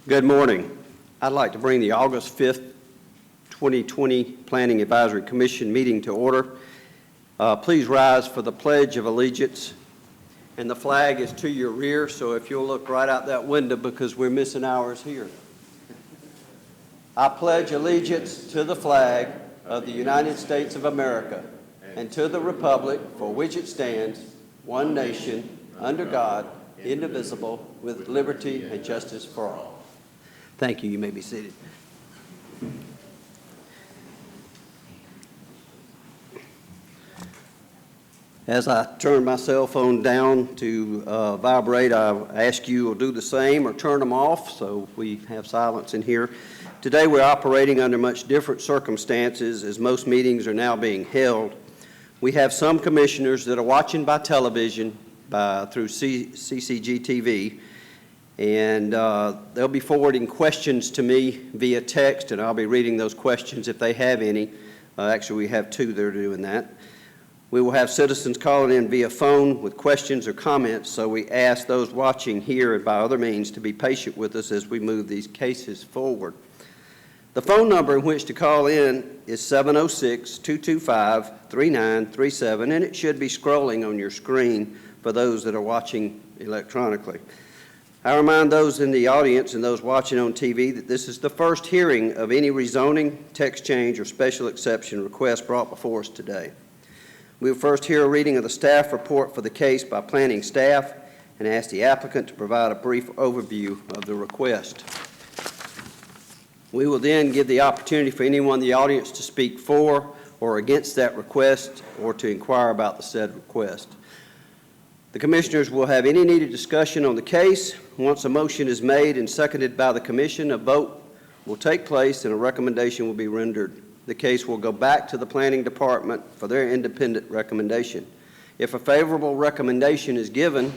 Good morning. I'd like to bring the August 5th, 2020 Planning Advisory Commission meeting to order. Please rise for the Pledge of Allegiance. And the flag is to your rear, so if you'll look right out that window because we're missing ours here. I pledge allegiance to the flag of the United States of America and to the republic for which it stands, one nation, under God, indivisible, with liberty and justice for all. Thank you. You may be seated. As I turn my cell phone down to vibrate, I ask you to do the same or turn them off so we have silence in here. Today we're operating under much different circumstances as most meetings are now being held. We have some commissioners that are watching by television through CCG TV, and they'll be forwarding questions to me via text, and I'll be reading those questions if they have any. Actually, we have two that are doing that. We will have citizens calling in via phone with questions or comments, so we ask those watching here and by other means to be patient with us as we move these cases forward. The phone number in which to call in is 706-225-3937, and it should be scrolling on your screen for those that are watching electronically. I remind those in the audience and those watching on TV that this is the first hearing of any rezoning, text change, or special exception request brought before us today. We will first hear a reading of the staff report for the case by planning staff and ask the applicant to provide a brief overview of the request. We will then give the opportunity for anyone in the audience to speak for or against that request or to inquire about the said request. The commissioners will have any needed discussion on the case. Once a motion is made and seconded by the commission, a vote will take place and a recommendation will be rendered. The case will go back to the planning department for their independent recommendation. If a favorable recommendation is given,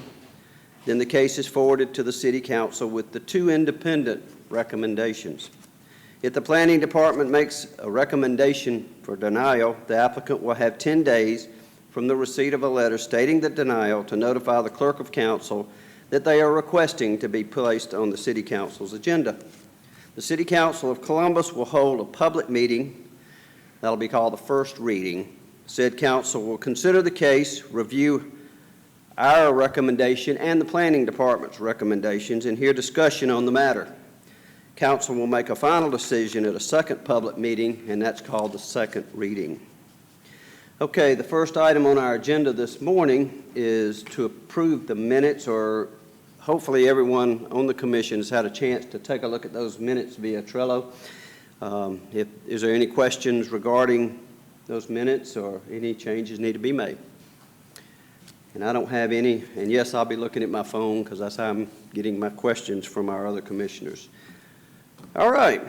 then the case is forwarded to the city council with the two independent recommendations. If the planning department makes a recommendation for denial, the applicant will have 10 days from the receipt of a letter stating the denial to notify the clerk of council that they are requesting to be placed on the city council's agenda. The City Council of Columbus will hold a public meeting that'll be called the first reading. Said council will consider the case, review our recommendation and the planning department's recommendations, and hear discussion on the matter. Council will make a final decision at a second public meeting, and that's called the second reading. Okay, the first item on our agenda this morning is to approve the minutes, or hopefully everyone on the commission has had a chance to take a look at those minutes via Trello. Is there any questions regarding those minutes or any changes need to be made? And I don't have any, and yes, I'll be looking at my phone because that's how I'm getting my questions from our other commissioners. All right,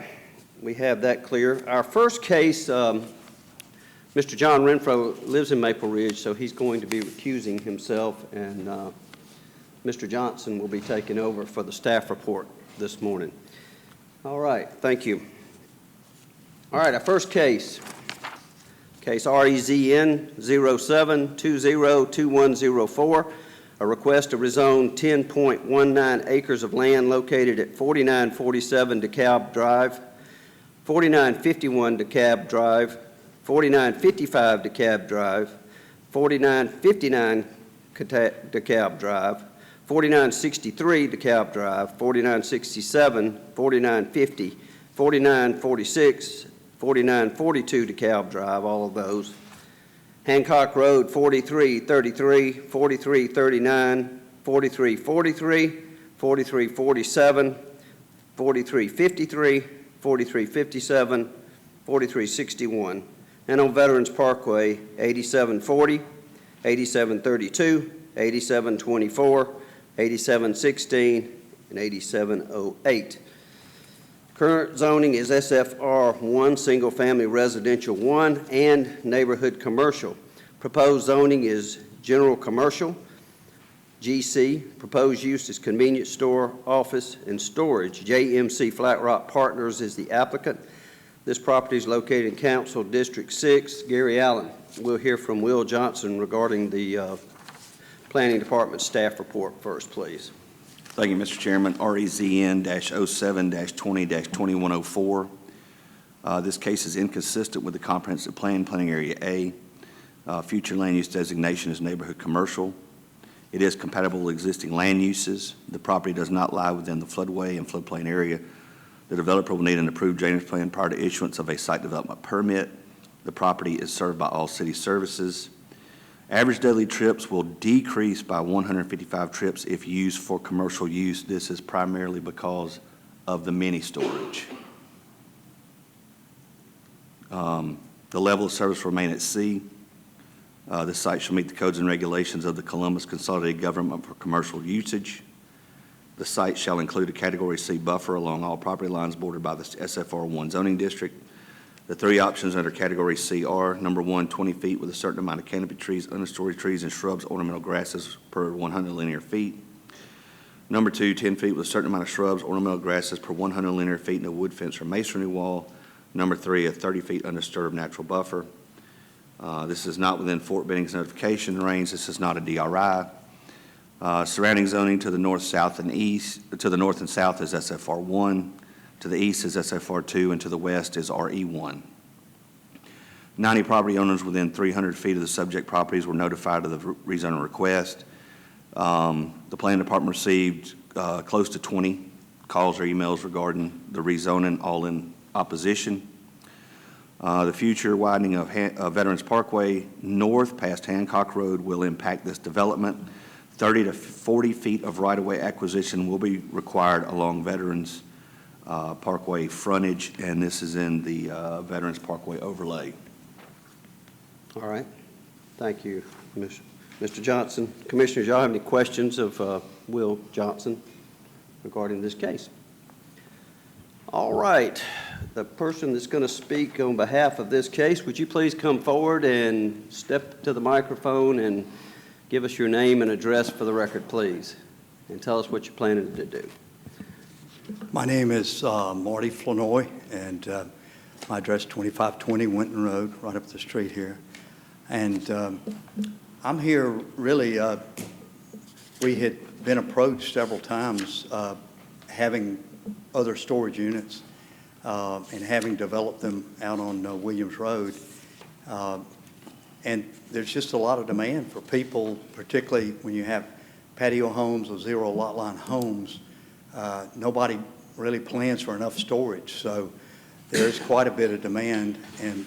we have that clear. Our first case, Mr. John Renfro lives in Maple Ridge, so he's going to be recusing himself, and Mr. Johnson will be taking over for the staff report this morning. All right, thank you. All right, our first case, case REZN 07202104, a request to rezone 10.19 acres of land located at 4947 DeKalb Drive, 4951 DeKalb Drive, 4955 DeKalb Drive, 4959 DeKalb Drive, 4963 DeKalb Drive, 4967, 4950, 4946, 4942 DeKalb Drive, all of those. Hancock Road 4333, 4339, 4343, 4347, 4353, 4357, 4361. And on Veterans Parkway, 8740, 8732, 8724, 8716, and 8708. Current zoning is SFR1, Single Family Residential 1, and Neighborhood Commercial. Proposed zoning is General Commercial. GC, proposed use is Convenience Store, Office, and Storage. JMC Flat Rock Partners is the applicant. This property is located in Council District 6, Gary Allen. We'll hear from Will Johnson regarding the Planning Department staff report first, please. Thank you, Mr. Chairman. REZN-07-20-2104. This case is inconsistent with the comprehensive plan, Planning Area A. Future land use designation is neighborhood commercial. It is compatible with existing land uses. The property does not lie within the floodway and floodplain area. The developer will need an approved drainage plan prior to issuance of a site development permit. The property is served by all city services. Average daily trips will decrease by 155 trips if used for commercial use. This is primarily because of the mini storage. The level of service will remain at C. The site shall meet the codes and regulations of the Columbus Consolidated Government for commercial usage. The site shall include a Category C buffer along all property lines bordered by the SFR1 zoning district. The three options under Category C are, number one, 20 feet with a certain amount of canopy trees, understory trees, and shrubs, ornamental grasses per 100 linear feet. Number two, 10 feet with a certain amount of shrubs, ornamental grasses per 100 linear feet, and a wood fence or masonry wall. Number three, a 30 feet undisturbed natural buffer. This is not within Fort Benning's notification range. This is not a DRI. Surrounding zoning to the north, south, and east, to the north and south is SFR1. To the east is SFR2, and to the west is RE1. 90 property owners within 300 feet of the subject properties were notified of the rezoning request. The planning department received close to 20 calls or emails regarding the rezoning, all in opposition. The future widening of Veterans Parkway north past Hancock Road will impact this development. 30 to 40 feet of right-of-way acquisition will be required along Veterans Parkway frontage, and this is in the Veterans Parkway overlay. All right. Thank you, Mr. Johnson. Commissioners, y'all have any questions of Will Johnson regarding this case? All right. The person that's going to speak on behalf of this case, would you please come forward and step to the microphone and give us your name and address for the record, please, and tell us what you're planning to do. My name is Marty Flournoy, and my address is 2520 Winton Road, right up the street here. And I'm here really, we had been approached several times having other storage units and having developed them out on Williams Road. And there's just a lot of demand for people, particularly when you have patio homes or zero lot line homes. Nobody really plans for enough storage, so there's quite a bit of demand. And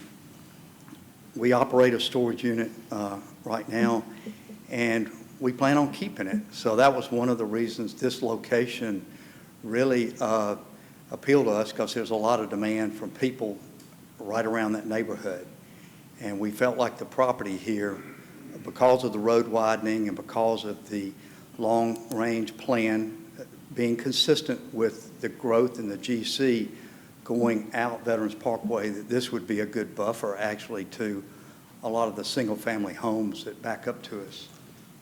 we operate a storage unit right now, and we plan on keeping it. So that was one of the reasons this location really appealed to us, because there's a lot of demand from people right around that neighborhood. And we felt like the property here, because of the road widening and because of the long-range plan being consistent with the growth in the GC going out Veterans Parkway, that this would be a good buffer actually to a lot of the single-family homes that back up to us.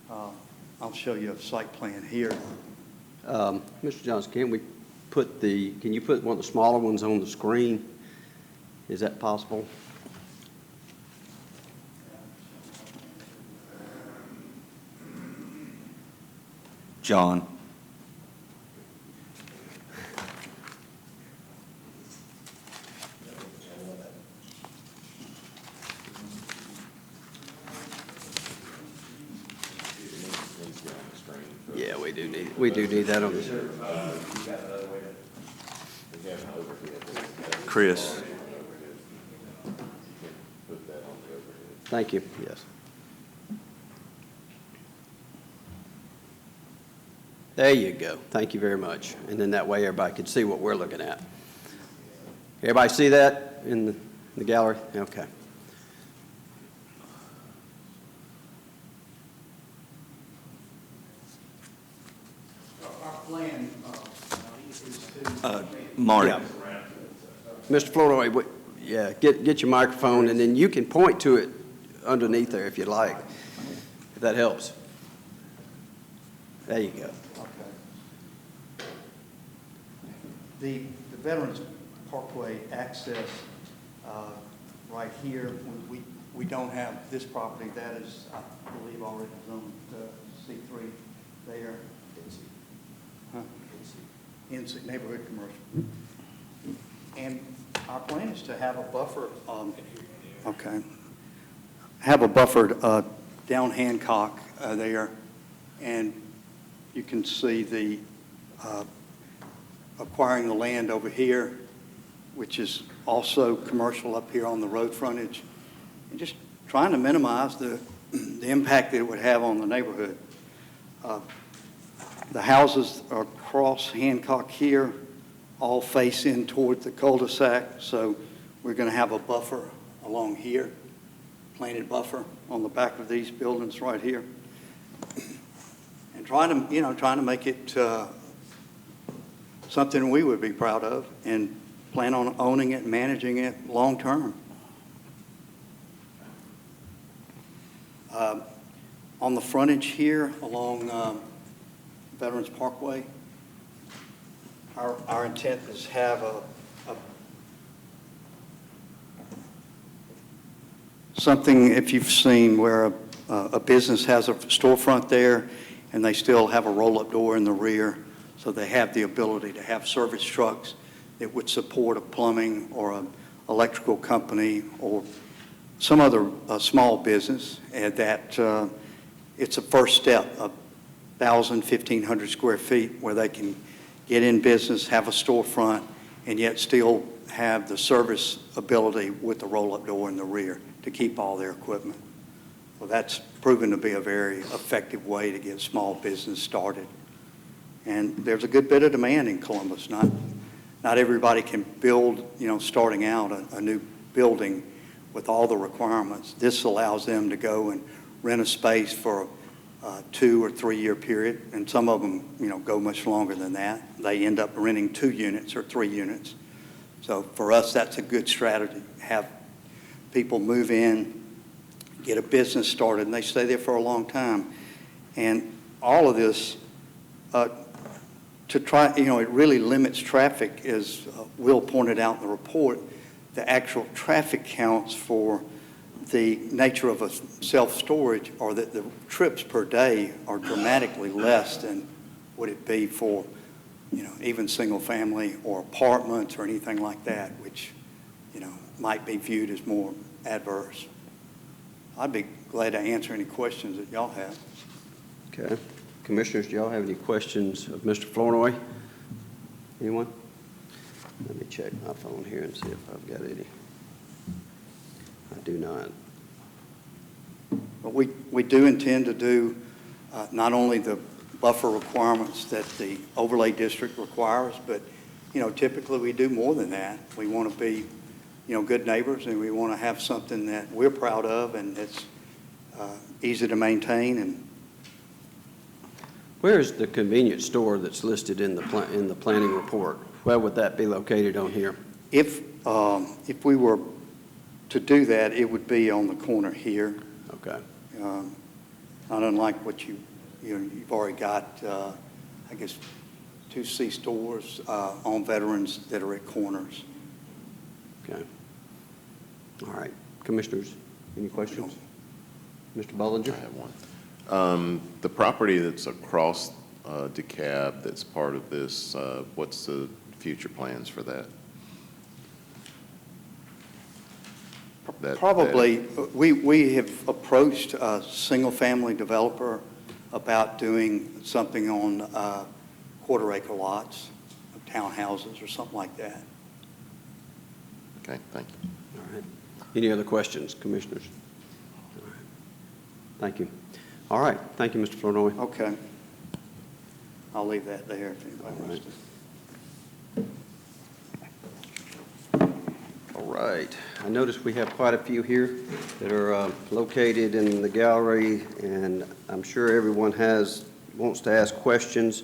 I'll show you a site plan here. Mr. Johnson, can you put one of the smaller ones on the screen? Is that possible? John. Yeah, we do need that on the Chris. Thank you. Yes. There you go. Thank you very much. And then that way everybody can see what we're looking at. Everybody see that in the gallery? Okay. Our plan is to... Marty. Yeah. Mr. Flournoy, yeah, get your microphone, and then you can point to it underneath there if you'd like, if that helps. There you go. The Veterans Parkway access right here, we don't have this property. That is, I believe, already zoned C3 there. NC, neighborhood commercial. And our plan is to have a buffer, okay, have a buffered down Hancock there, and you can see the acquiring the land over here, which is also commercial up here on the road frontage, and just trying to minimize the impact that it would have on the neighborhood. The houses are across Hancock here, all face in toward the cul-de-sac, so we're going to have a buffer along here, planted buffer on the back of these buildings right here, and trying to make it something we would be proud of and plan on owning it and managing it long term. On the frontage here along Veterans Parkway, our intent is to have something, if you've seen where a business has a storefront there and they still have a roll-up door in the rear, so they have the ability to have service trucks that would support a plumbing or an electrical company or some other small business, and that it's a first step, 1,000, 1,500 square feet where they can get in business, have a storefront, and yet still have the service ability with the roll-up door in the rear to keep all their equipment. Well, that's proven to be a very effective way to get small business started. And there's a good bit of demand in Columbus. Not everybody can build, starting out a new building with all the requirements. This allows them to go and rent a space for a 2 or 3 year period, and some of them, go much longer than that. They end up renting 2 units or 3 units. So for us, that's a good strategy. Have people move in, get a business started, and they stay there for a long time. And all of this, to try, it really limits traffic, as Will pointed out in the report. The actual traffic counts for the nature of a self-storage are that the trips per day are dramatically less than would it be for, even single family or apartments or anything like that, which, might be viewed as more adverse. I'd be glad to answer any questions that y'all have. Okay. Commissioners, do y'all have any questions of Mr. Flournoy? Anyone? Let me check my phone here and see if I've got any. I do not. But we do intend to do not only the buffer requirements that the overlay district requires, but, typically we do more than that. We want to be, good neighbors, and we want to have something that we're proud of and that's easy to maintain. And Where is the convenience store that's listed in the planning report? Where would that be located on here? If we were to do that, it would be on the corner here. Okay. Not unlike what you've already got, I guess, 2 C-stores on Veterans that are at corners. Okay. All right. Commissioners, any questions? Mr. Bollinger? I have one. The property that's across DeKalb that's part of this, what's the future plans for that? Probably, we have approached a single-family developer about doing something on quarter-acre lots, townhouses or something like that. Okay, thank you. All right. Any other questions, Commissioners? All right. Thank you. All right. Thank you, Mr. Flournoy. Okay. I'll leave that there if anybody wants to. All right. I notice we have quite a few here that are located in the gallery, and I'm sure everyone wants to ask questions.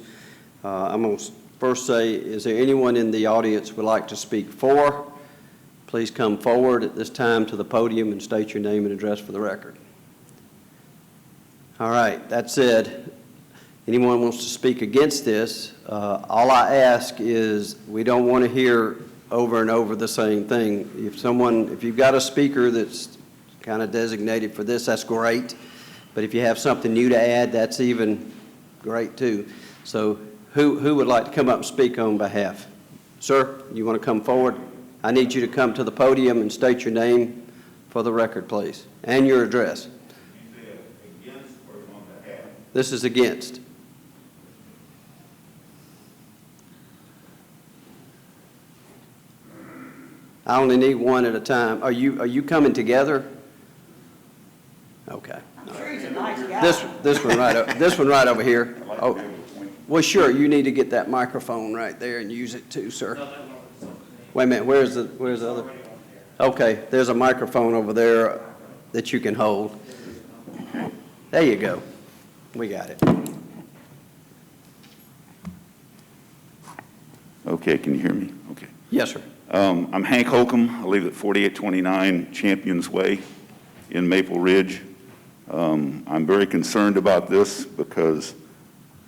I'm going to first say, is there anyone in the audience who would like to speak for? Please come forward at this time to the podium and state your name and address for the record. All right. That said, anyone wants to speak against this, all I ask is we don't want to hear over and over the same thing. If you've got a speaker that's kind of designated for this, that's great. But if you have something new to add, that's even great too. So Who would like to come up and speak on behalf? Sir, you want to come forward? I need you to come to the podium and state your name for the record, please, and your address. Against or on behalf? This is against. I only need one at a time. Are you coming together? Okay. I'm sure he's a nice guy. This one right over here. Oh, well, sure, you need to get that microphone right there and use it too, sir. Wait a minute, where's the other? Okay, there's a microphone over there that you can hold. There you go. We got it. Okay, can you hear me? Okay. Yes, sir. I'm Hank Holcomb. I live at 4829 Champions Way in Maple Ridge. I'm very concerned about this because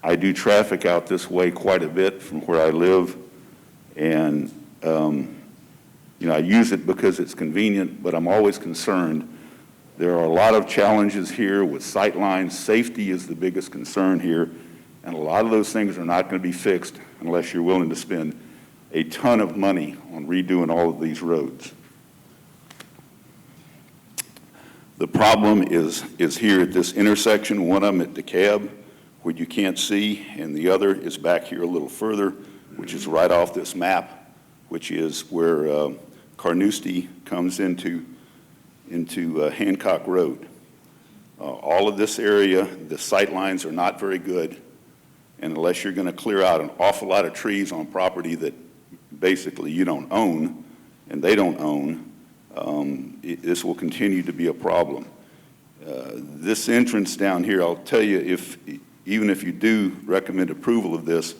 I do traffic out this way quite a bit from where I live. And, I use it because it's convenient, but I'm always concerned. There are a lot of challenges here with sight lines. Safety is the biggest concern here. And a lot of those things are not going to be fixed unless you're willing to spend a ton of money on redoing all of these roads. The problem is here at this intersection, one of them at DeKalb, where you can't see, and the other is back here a little further, which is right off this map, which is where Carnoustie comes into Hancock Road. All of this area, the sight lines are not very good, and unless you're going to clear out an awful lot of trees on property that basically you don't own, and they don't own, this will continue to be a problem. This entrance down here, I'll tell you, even if you do recommend approval of this,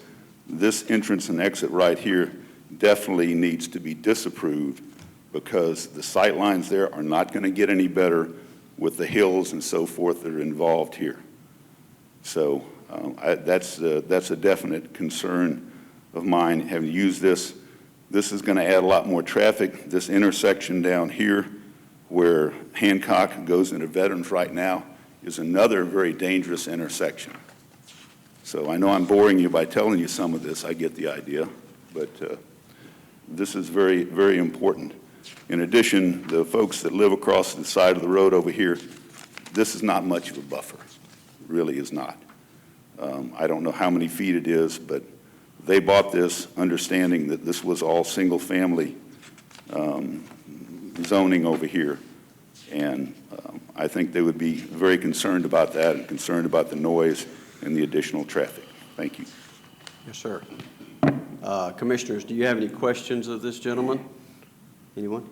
this entrance and exit right here definitely needs to be disapproved because the sight lines there are not going to get any better with the hills and so forth that are involved here. So that's a definite concern of mine, having used this. This is going to add a lot more traffic. This intersection down here where Hancock goes into Veterans right now is another very dangerous intersection. So I know I'm boring you by telling you some of this. I get the idea. But this is very, very important. In addition, the folks that live across the side of the road over here, this is not much of a buffer. It really is not. I don't know how many feet it is, but they bought this understanding that this was all single-family zoning over here. And I think they would be very concerned about that and concerned about the noise and the additional traffic. Thank you. Yes, sir. Commissioners, do you have any questions of this gentleman? Anyone?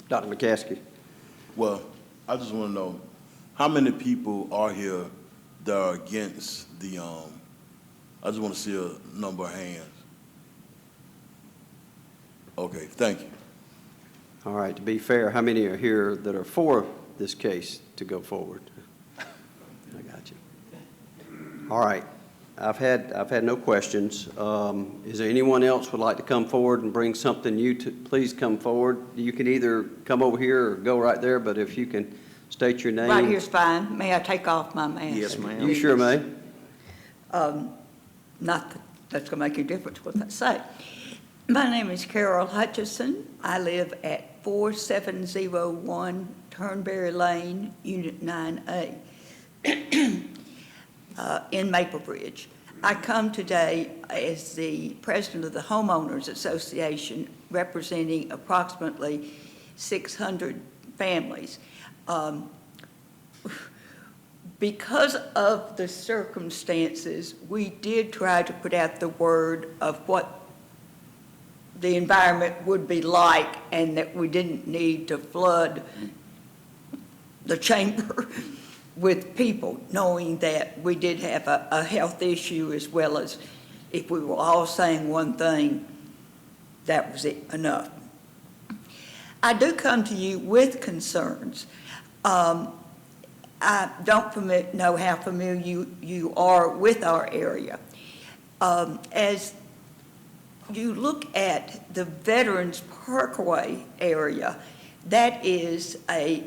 Dr. McCaskey. Well, I just want to know, how many people are here that are against the, I just want to see a number of hands. Okay, thank you. All right, to be fair, how many are here that are for this case to go forward? I got you. All right, I've had no questions. Is there anyone else would like to come forward and bring something new to? Please come forward. You can either come over here or go right there, but if you can state your name. Right here's fine. May I take off my mask? Yes, ma'am. You sure may. Not that that's going to make any difference what I say. My name is Carol Hutchison. I live at 4701 Turnberry Lane, Unit 9A, in Maple Ridge. I come today as the president of the Homeowners Association, representing approximately 600 families. Because of the circumstances, we did try to put out the word of what the environment would be like and that we didn't need to flood the chamber with people, knowing that we did have a health issue, as well as if we were all saying one thing, that was it, enough. I do come to you with concerns. I don't know how familiar you are with our area. As you look at the Veterans Parkway area, that is a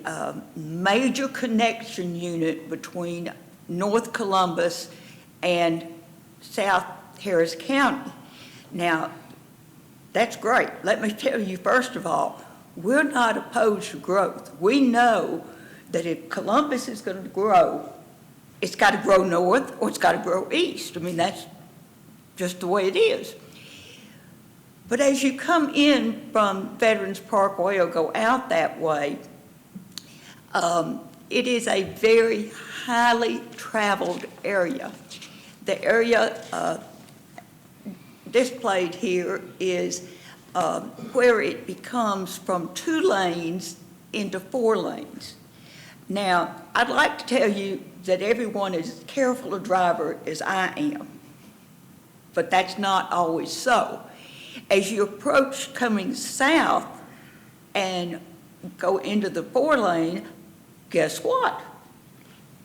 major connection unit between North Columbus and South Harris County. Now, that's great. Let me tell you, first of all, we're not opposed to growth. We know that if Columbus is going to grow, it's got to grow north or it's got to grow east. I mean, that's just the way it is. But as you come in from Veterans Parkway or go out that way, it is a very highly traveled area. The area displayed here is where it becomes from 2 lanes into 4 lanes. Now, I'd like to tell you that everyone is as careful a driver as I am, but that's not always so. As you approach coming south and go into the 4 lane, guess what?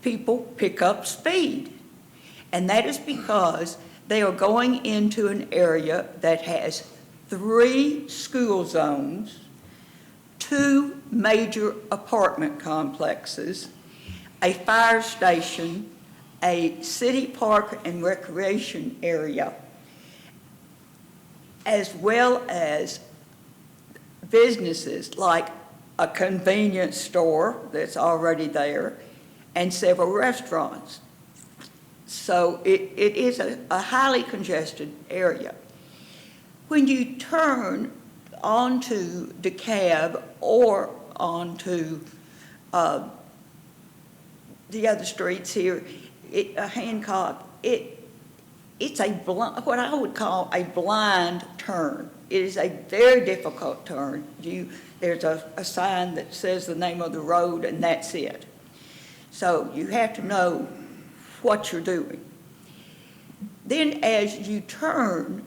People pick up speed. And that is because they are going into an area that has 3 school zones, 2 major apartment complexes, a fire station, a city park and recreation area, as well as businesses like a convenience store that's already there and several restaurants. So it is a highly congested area. When you turn onto DeKalb or onto the other streets here, Hancock, it's what I would call a blind turn. It is a very difficult turn. There's a sign that says the name of the road, and that's it. So you have to know what you're doing. Then as you turn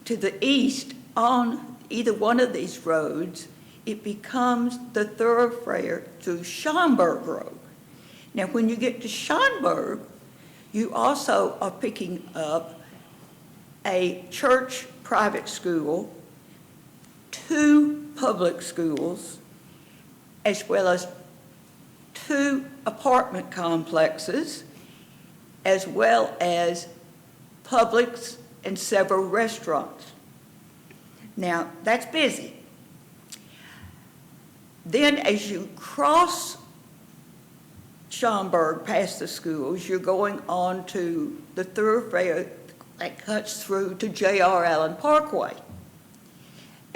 to the east on either one of these roads, it becomes the thoroughfare to Schomburg Road. Now, when you get to Schomburg, you also are picking up a church private school, 2 public schools, as well as 2 apartment complexes, as well as Publix and several restaurants. Now, that's busy. Then as you cross Schomburg past the schools, you're going on to the thoroughfare that cuts through to J.R. Allen Parkway.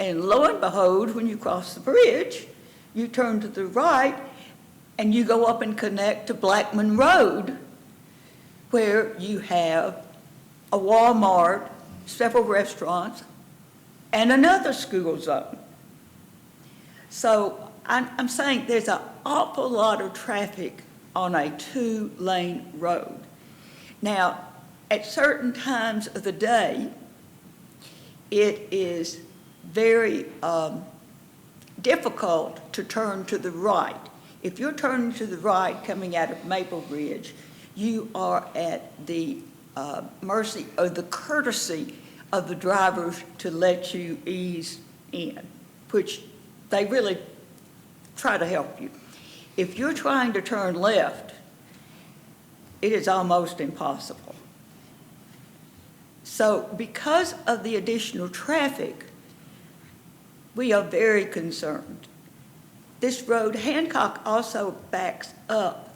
And lo and behold, when you cross the bridge, you turn to the right and you go up and connect to Blackman Road, where you have a Walmart, several restaurants, and another school zone. So I'm saying there's an awful lot of traffic on a 2-lane road. Now, at certain times of the day, it is very difficult to turn to the right. If you're turning to the right coming out of Maple Ridge, you are at the mercy or the courtesy of the drivers to let you ease in, which they really try to help you. If you're trying to turn left, it is almost impossible. So because of the additional traffic, we are very concerned. This road, Hancock, also backs up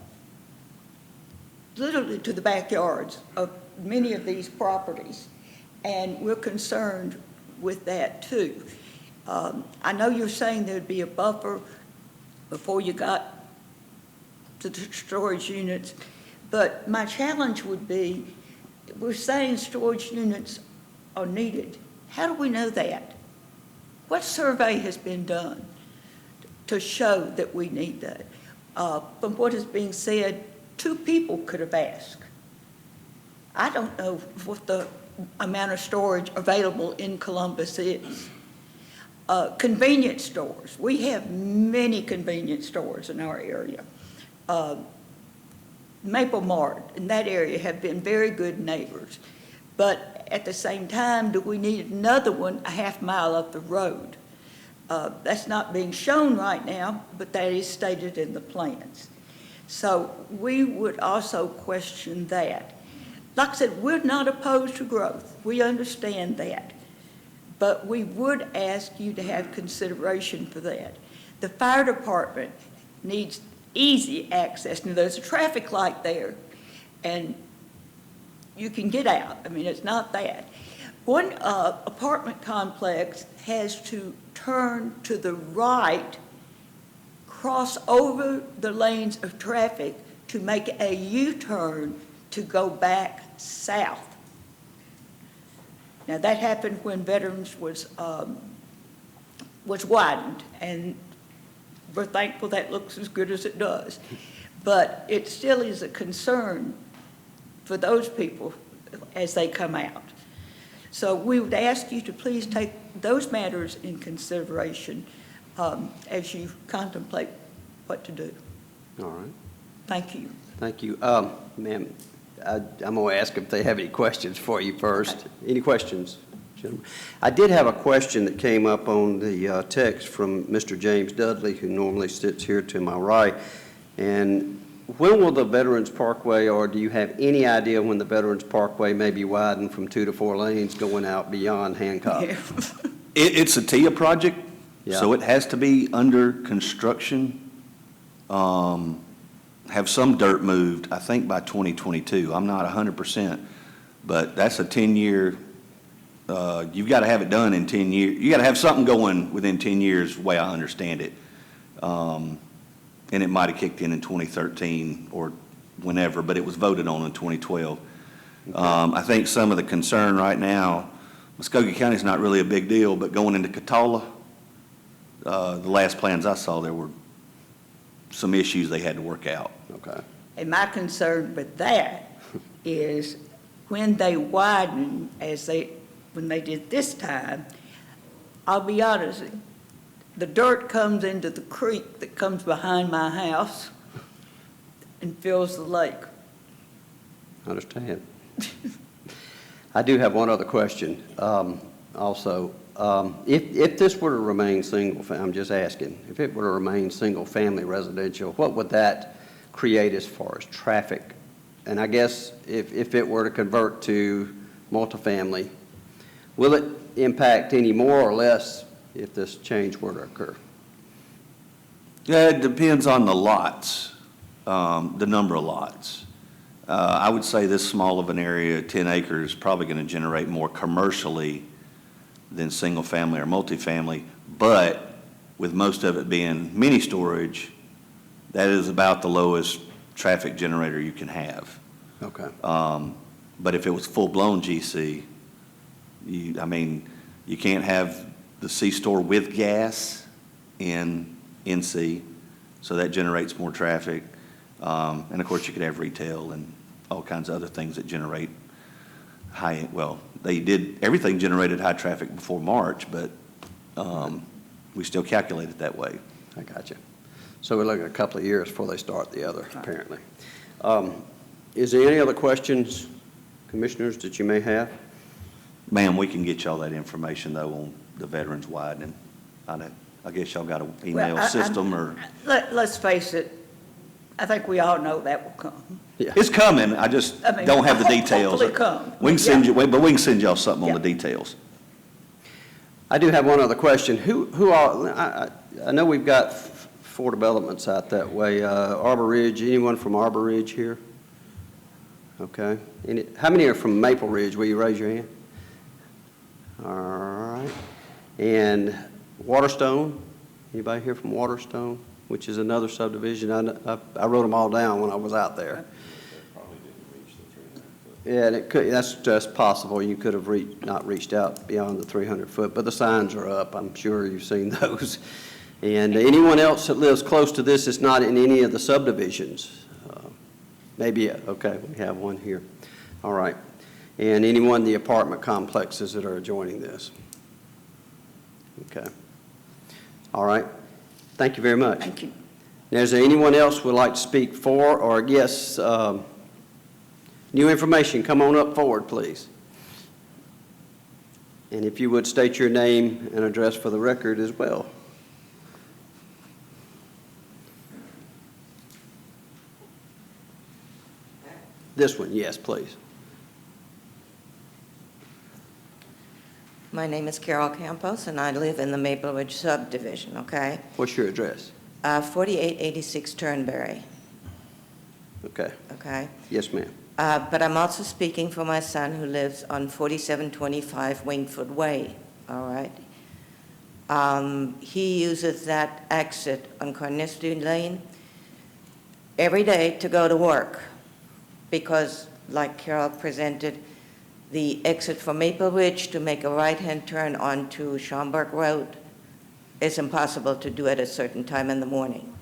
literally to the backyards of many of these properties, and we're concerned with that too. I know you're saying there'd be a buffer before you got to the storage units, but my challenge would be, we're saying storage units are needed. How do we know that? What survey has been done to show that we need that? From what is being said, 2 people could have asked. I don't know what the amount of storage available in Columbus is. Convenience stores. We have many convenience stores in our area. Maple Mart in that area have been very good neighbors. But at the same time, do we need another one a half mile up the road? That's not being shown right now, but that is stated in the plans. So we would also question that. Like I said, we're not opposed to growth. We understand that. But we would ask you to have consideration for that. The fire department needs easy access. Now, there's a traffic light there, and you can get out. I mean, it's not that. One apartment complex has to turn to the right, cross over the lanes of traffic to make a U-turn to go back south. Now, that happened when Veterans was widened, and we're thankful that looks as good as it does. But it still is a concern for those people as they come out. So we would ask you to please take those matters in consideration as you contemplate what to do. All right. Thank you. Thank you. Ma'am, I'm going to ask if they have any questions for you first. Any questions, gentlemen? I did have a question that came up on the text from Mr. James Dudley, who normally sits here to my right. And when will the Veterans Parkway, or do you have any idea when the Veterans Parkway may be widened from 2 to 4 lanes going out beyond Hancock? Yeah. It's a TIA project, Yeah. so it has to be under construction. Have some dirt moved, I think by 2022. I'm not 100%, but that's a 10-year, you've got to have it done in 10 years. You got to have something going within 10 years, the way I understand it. And it might have kicked in 2013 or whenever, but it was voted on in 2012. I think some of the concern right now, Muskogee County is not really a big deal, but going into Catawba, the last plans I saw, there were some issues they had to work out. Okay. And my concern with that is when they widen, when they did this time, I'll be honest, the dirt comes into the creek that comes behind my house and fills the lake. Understand. I do have one other question also. If this were to remain I'm just asking, if it were to remain single-family residential, what would that create as far as traffic? And I guess if it were to convert to multifamily, will it impact any more or less if this change were to occur? Yeah, it depends on the lots, the number of lots. I would say this small of an area, 10 acres, is probably going to generate more commercially than single-family or multifamily, but with most of it being mini storage, that is about the lowest traffic generator you can have. Okay. But if it was full-blown GC, you can't have the C-store with gas in NC, so that generates more traffic. And of course, you could have retail and all kinds of other things that generate everything generated high traffic before March, but we still calculate it that way. I got you. So we're looking at a couple of years before they start the other, apparently. Is there any other questions, commissioners, that you may have? Ma'am, we can get y'all that information, though, on the veterans widening. I guess y'all got an email system or? Let's face it, I think we all know that will come. Yeah. It's coming, I just don't have the details. Hopefully come. We can send Yeah. but we can send y'all something on the Yeah. details. I do have one other question. I know we've got 4 developments out that way. Arbor Ridge, anyone from Arbor Ridge here? Okay. How many are from Maple Ridge? Will you raise your hand? All right. And Waterstone? Anybody here from Waterstone, which is another subdivision? I wrote them all down when I was out there. Yeah, and that's just possible. You could have not reached out beyond the 300 foot, but the signs are up. I'm sure you've seen those. And anyone else that lives close to this is not in any of the subdivisions? Maybe, okay, we have one here. All right. And anyone in the apartment complexes that are adjoining this? Okay. All right. Thank you very much. Thank you. Now, is there anyone else who would like to speak for or against new information? Come on up forward, please. And if you would state your name and address for the record as well. This one, yes, please. My name is Carol Campos, and I live in the Maple Ridge subdivision, okay? What's your address? 4886 Turnberry, Okay. okay? Yes, ma'am. But I'm also speaking for my son who lives on 4725 Wingfoot Way, all right? He uses that exit on Carnoustie Lane every day to go to work because, like Carol presented, the exit from Maple Ridge to make a right-hand turn onto Schaumburg Road is impossible to do at a certain time in the morning.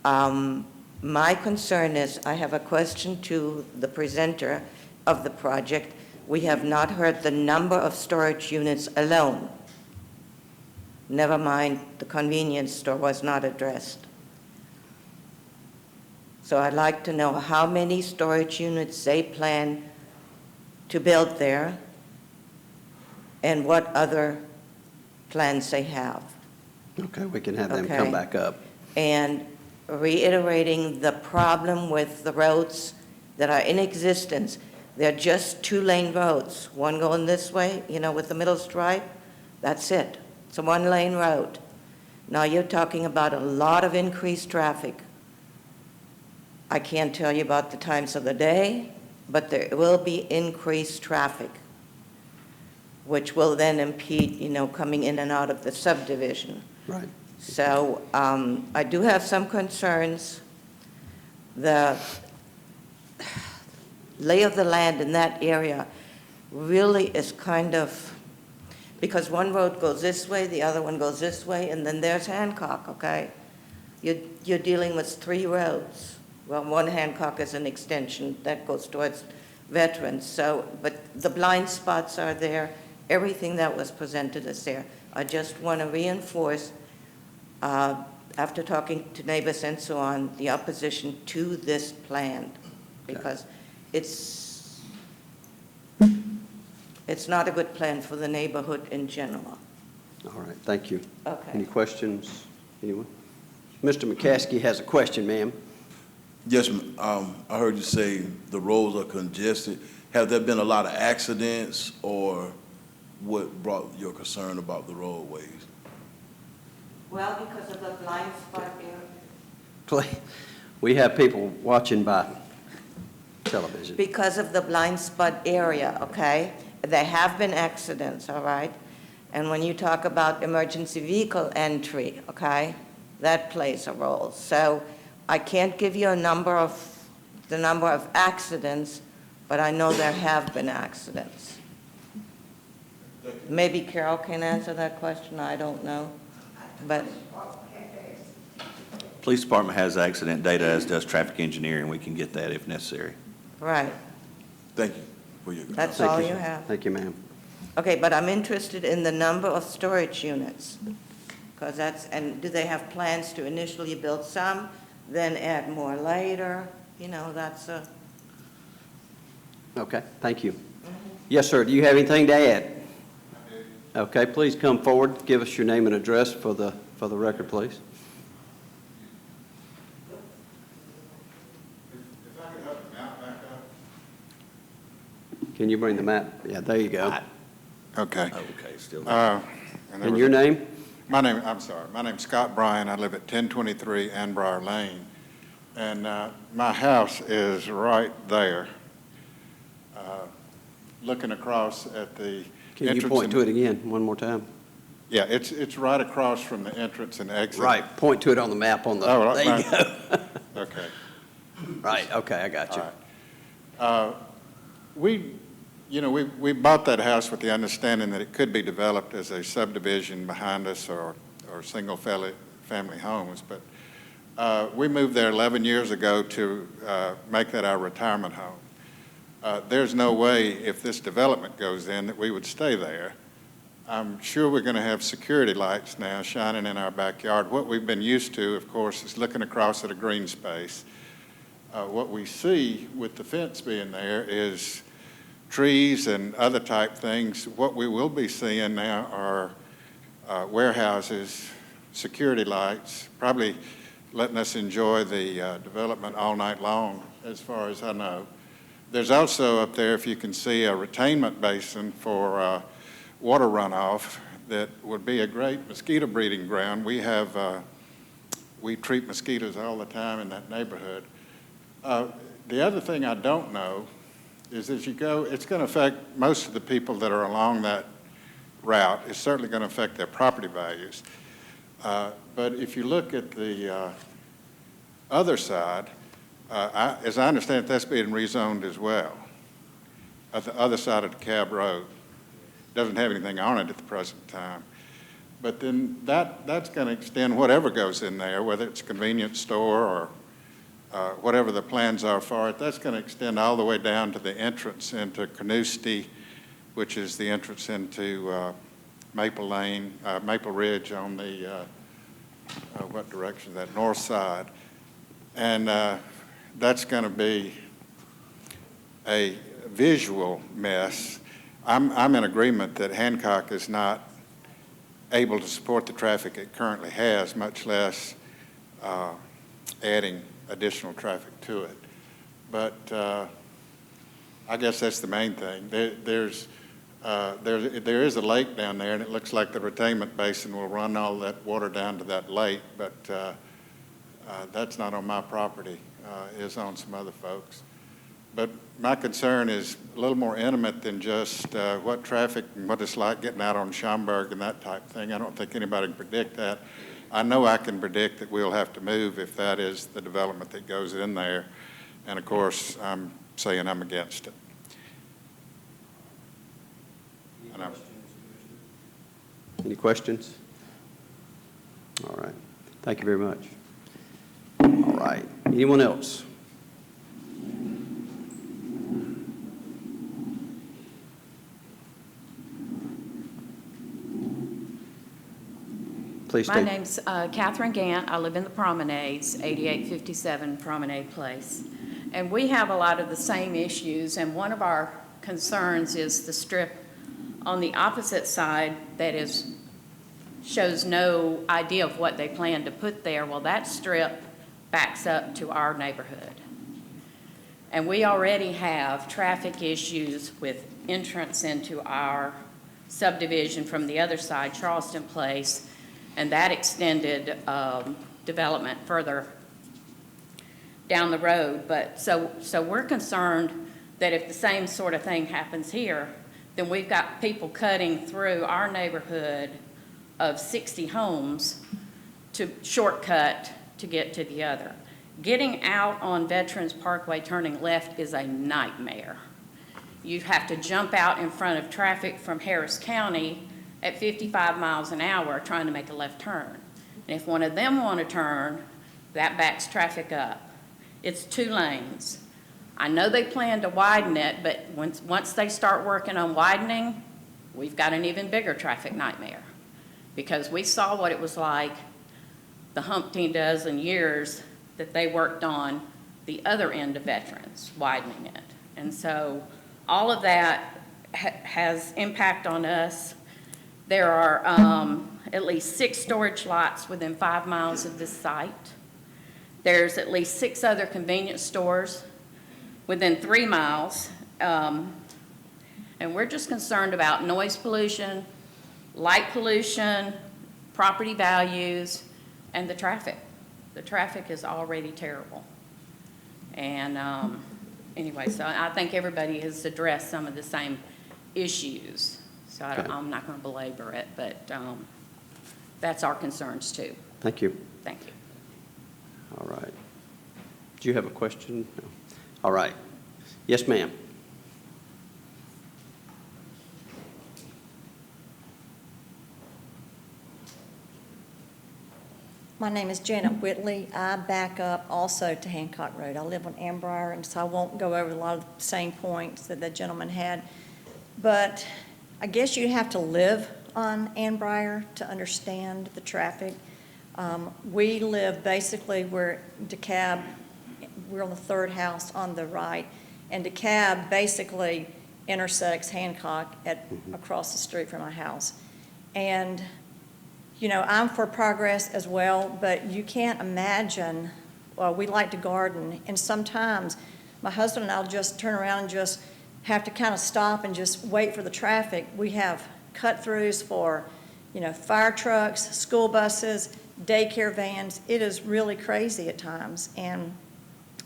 My concern is, I have a question to the presenter of the project. We have not heard the number of storage units alone. Never mind, the convenience store was not addressed. So I'd like to know how many storage units they plan to build there and what other plans they have. Okay, we can have them Okay. come back up. And reiterating the problem with the roads that are in existence. They're just two-lane roads, one going this way, with the middle stripe, that's it. It's a one-lane road. Now you're talking about a lot of increased traffic. I can't tell you about the times of the day, but there will be increased traffic, which will then impede, coming in and out of the subdivision. Right. So I do have some concerns. The lay of the land in that area really is kind of, because one road goes this way, the other one goes this way, and then there's Hancock, okay? You're dealing with three roads. Well, one Hancock is an extension that goes towards veterans. So, but the blind spots are there. Everything that was presented is there. I just want to reinforce, after talking to neighbors and so on, the opposition to this plan, because it's not a good plan for the neighborhood in general. All right, thank you. Okay. Any questions? Anyone? Mr. McCaskey has a question, ma'am. Yes, I heard you say the roads are congested. Have there been a lot of accidents, or what brought your concern about the roadways? Well, because of the blind spot area. We have people watching by television. Because of the blind spot area, okay? There have been accidents, all right? And when you talk about emergency vehicle entry, okay, that plays a role. So I can't give you the number of accidents, but I know there have been accidents. Maybe Carol can answer that question, I don't know. But Police Department has accident data, as does traffic engineering. We can get that if necessary. right, Thank you for your. that's Thank all you, you sir. have. Thank you, ma'am. Okay, but I'm interested in the number of storage units, because and do they have plans to initially build some, then add more later? That's a... Okay, thank you. Yes, sir, do you have anything to add? Okay, please come forward, give us your name and address for the record, please. If I could have the map back Can you bring the map? Yeah, there you go. up. Okay. Okay, still. And your name? My name's Scott Bryan. I live at 1023 Anbriar Lane. And my house is right there, looking across at the Can entrance. you point and- to it again, one more time? Yeah, it's right across from the entrance and exit. Right, point to it on the map on the, Oh, right, there you go. Okay. Right, okay, I got you. All right. We bought that house with the understanding that it could be developed as a subdivision behind us or single-family homes, but we moved there 11 years ago to make that our retirement home. There's no way, if this development goes in, that we would stay there. I'm sure we're going to have security lights now shining in our backyard. What we've been used to, of course, is looking across at a green space. What we see with the fence being there is trees and other type things. What we will be seeing now are warehouses, security lights, probably letting us enjoy the development all night long, as far as I know. There's also up there, if you can see, a retainment basin for water runoff that would be a great mosquito breeding ground. We treat mosquitoes all the time in that neighborhood. The other thing I don't know is as you go, it's going to affect most of the people that are along that route. It's certainly going to affect their property values. But if you look at the other side, as I understand it, that's being rezoned as well, at the other side of DeKalb Road. Doesn't have anything on it at the present time. But then that's going to extend whatever goes in there, whether it's a convenience store or whatever the plans are for it. That's going to extend all the way down to the entrance into Carnoustie, which is the entrance into Maple Lane, Maple Ridge on the, what direction is that, north side. And that's going to be a visual mess. I'm in agreement that Hancock is not able to support the traffic it currently has, much less adding additional traffic to it. But I guess that's the main thing. There is a lake down there, and it looks like the retainment basin will run all that water down to that lake, but that's not on my property. Is on some other folks. But my concern is a little more intimate than just what traffic and what it's like getting out on Schaumburg and that type of thing. I don't think anybody can predict that. I know I can predict that we'll have to move if that is the development that goes in there. And of course, I'm saying I'm against it. Any questions? All right. Thank you very much. All right. Anyone else? Please My state. name's Catherine Gant. I live in the Promenades, 8857 Promenade Place. And we have a lot of the same issues, and one of our concerns is the strip on the opposite side that shows no idea of what they plan to put there. Well, that strip backs up to our neighborhood. And we already have traffic issues with entrance into our subdivision from the other side, Charleston Place, and that extended development further down the road. But so we're concerned that if the same sort of thing happens here, then we've got people cutting through our neighborhood of 60 homes to shortcut to get to the other. Getting out on Veterans Parkway turning left is a nightmare. You have to jump out in front of traffic from Harris County at 55 miles an hour trying to make a left turn. And if one of them want to turn, that backs traffic up. It's 2 lanes. I know they plan to widen it, but once they start working on widening, we've got an even bigger traffic nightmare. Because we saw what it was like the umpteen dozen years that they worked on the other end of Veterans, widening it. And so all of that has impact on us. There are at least 6 storage lots within 5 miles of this site. There's at least 6 other convenience stores within 3 miles. And we're just concerned about noise pollution, light pollution, property values, and the traffic. The traffic is already terrible. And anyway, so I think everybody has addressed some of the same issues. So I'm not going to belabor it, but that's our concerns too. Thank you. Thank you. All right. Do you have a question? No. All right. Yes, ma'am. My name is Janet Whitley. I back up also to Hancock Road. I live on Ambrier, and so I won't go over a lot of the same points that the gentleman had. But I guess you have to live on Ambrier to understand the traffic. We live basically where DeKalb, we're on the 3rd house on the right, and DeKalb basically intersects Hancock across the street from my house. And you know, I'm for progress as well, but you can't imagine, well, we like to garden, and sometimes my husband and I'll just turn around and just have to kind of stop and just wait for the traffic. We have cut-throughs for, fire trucks, school buses, daycare vans. It is really crazy at times. And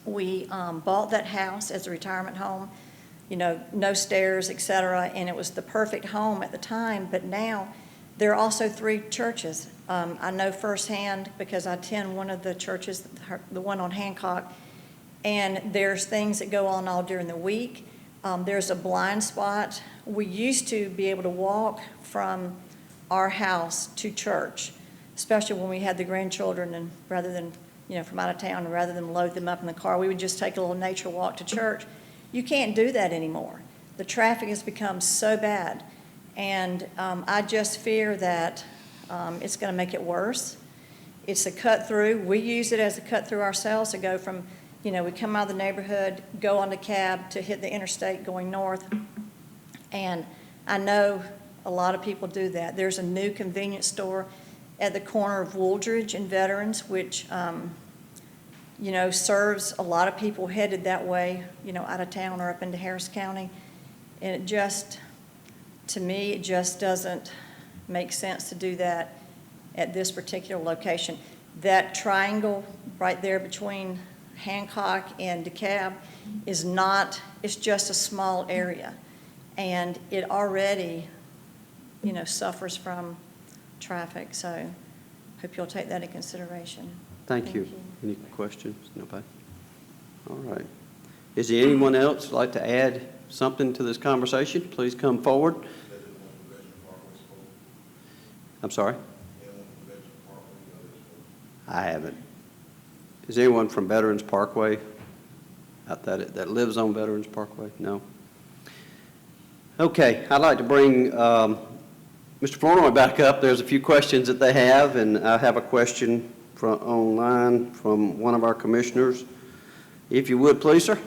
we bought that house as a retirement home, no stairs, et cetera, and it was the perfect home at the time. But now there are also 3 churches. I know firsthand because I attend one of the churches, the one on Hancock, and there's things that go on all during the week. There's a blind spot. We used to be able to walk from our house to church, especially when we had the grandchildren, and rather than, from out of town, and rather than load them up in the car, we would just take a little nature walk to church. You can't do that anymore. The traffic has become so bad, and I just fear that it's going to make it worse. It's a cut-through. We use it as a cut-through ourselves to go from, we come out of the neighborhood, go on the cab to hit the interstate going north, and I know a lot of people do that. There's a new convenience store at the corner of Wooldridge and Veterans, which, serves a lot of people headed that way, out of town or up into Harris County. And it just, to me, it just doesn't make sense to do that at this particular location. That triangle right there between Hancock and DeKalb is not, it's just a small area. And it already, suffers from traffic. So hope you'll take that into consideration. Thank you. Any questions? Nobody? All right. Is there anyone else who'd like to add something to this conversation? Please come forward. I'm sorry? I haven't. Is there anyone from Veterans Parkway out that lives on Veterans Parkway? No? Okay, I'd like to bring Mr. Flournoy back up. There's a few questions that they have, and I have a question from online from one of our commissioners. If you would, please, sir.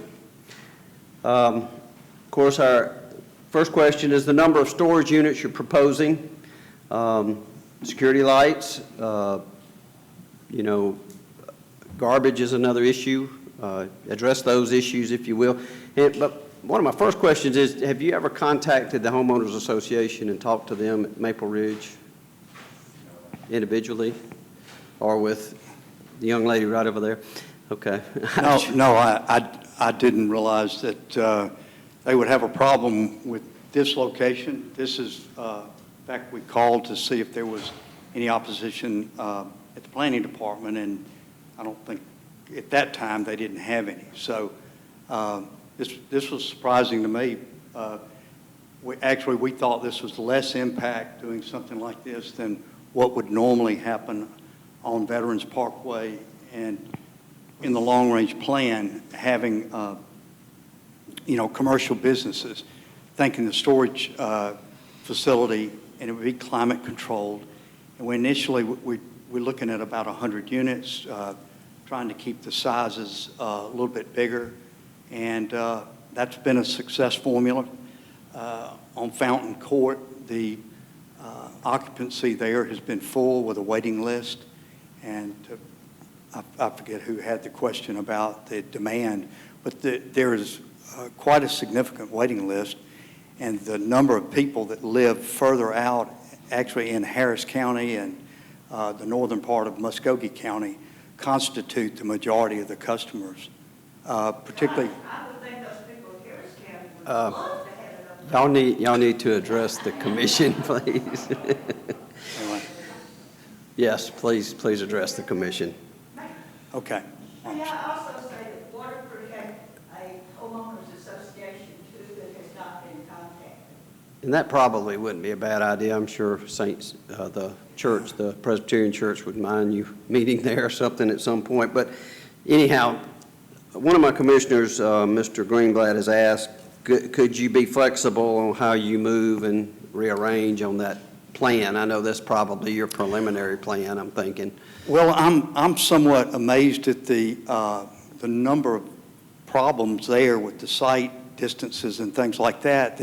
Of course, our first question is the number of storage units you're proposing, security lights, garbage is another issue. Address those issues, if you will. But one of my first questions is, have you ever contacted the Homeowners Association and talked to them at Maple Ridge individually, or with the young lady right over there? Okay. No, I didn't realize that they would have a problem with this location. This is, in fact, we called to see if there was any opposition at the planning department, and I don't think at that time they didn't have any. So this was surprising to me. We thought this was less impact doing something like this than what would normally happen on Veterans Parkway, and in the long-range plan, having commercial businesses, thinking the storage facility, and it would be climate controlled. And we're looking at about 100 units, trying to keep the sizes a little bit bigger, and that's been a success formula. On Fountain Court, the occupancy there has been full with a waiting list, and I forget who had the question about the demand, but there is quite a significant waiting list, and the number of people that live further out, actually in Harris County and the northern part of Muskogee County, constitute the majority of the customers, particularly. I would think those people in Harris County would love to have enough. Y'all need to address the commission, please. Anyway, Yes, please address the commission. okay. May I also say that Waterford had a homeowners association too that has not been contacted. And that probably wouldn't be a bad idea. I'm sure the church, the Presbyterian Church, would mind you meeting there or something at some point. But anyhow, one of my commissioners, Mr. Greenblatt, has asked, could you be flexible on how you move and rearrange on that plan? I know that's probably your preliminary plan, I'm thinking. Well, I'm somewhat amazed at the number of problems there with the site distances and things like that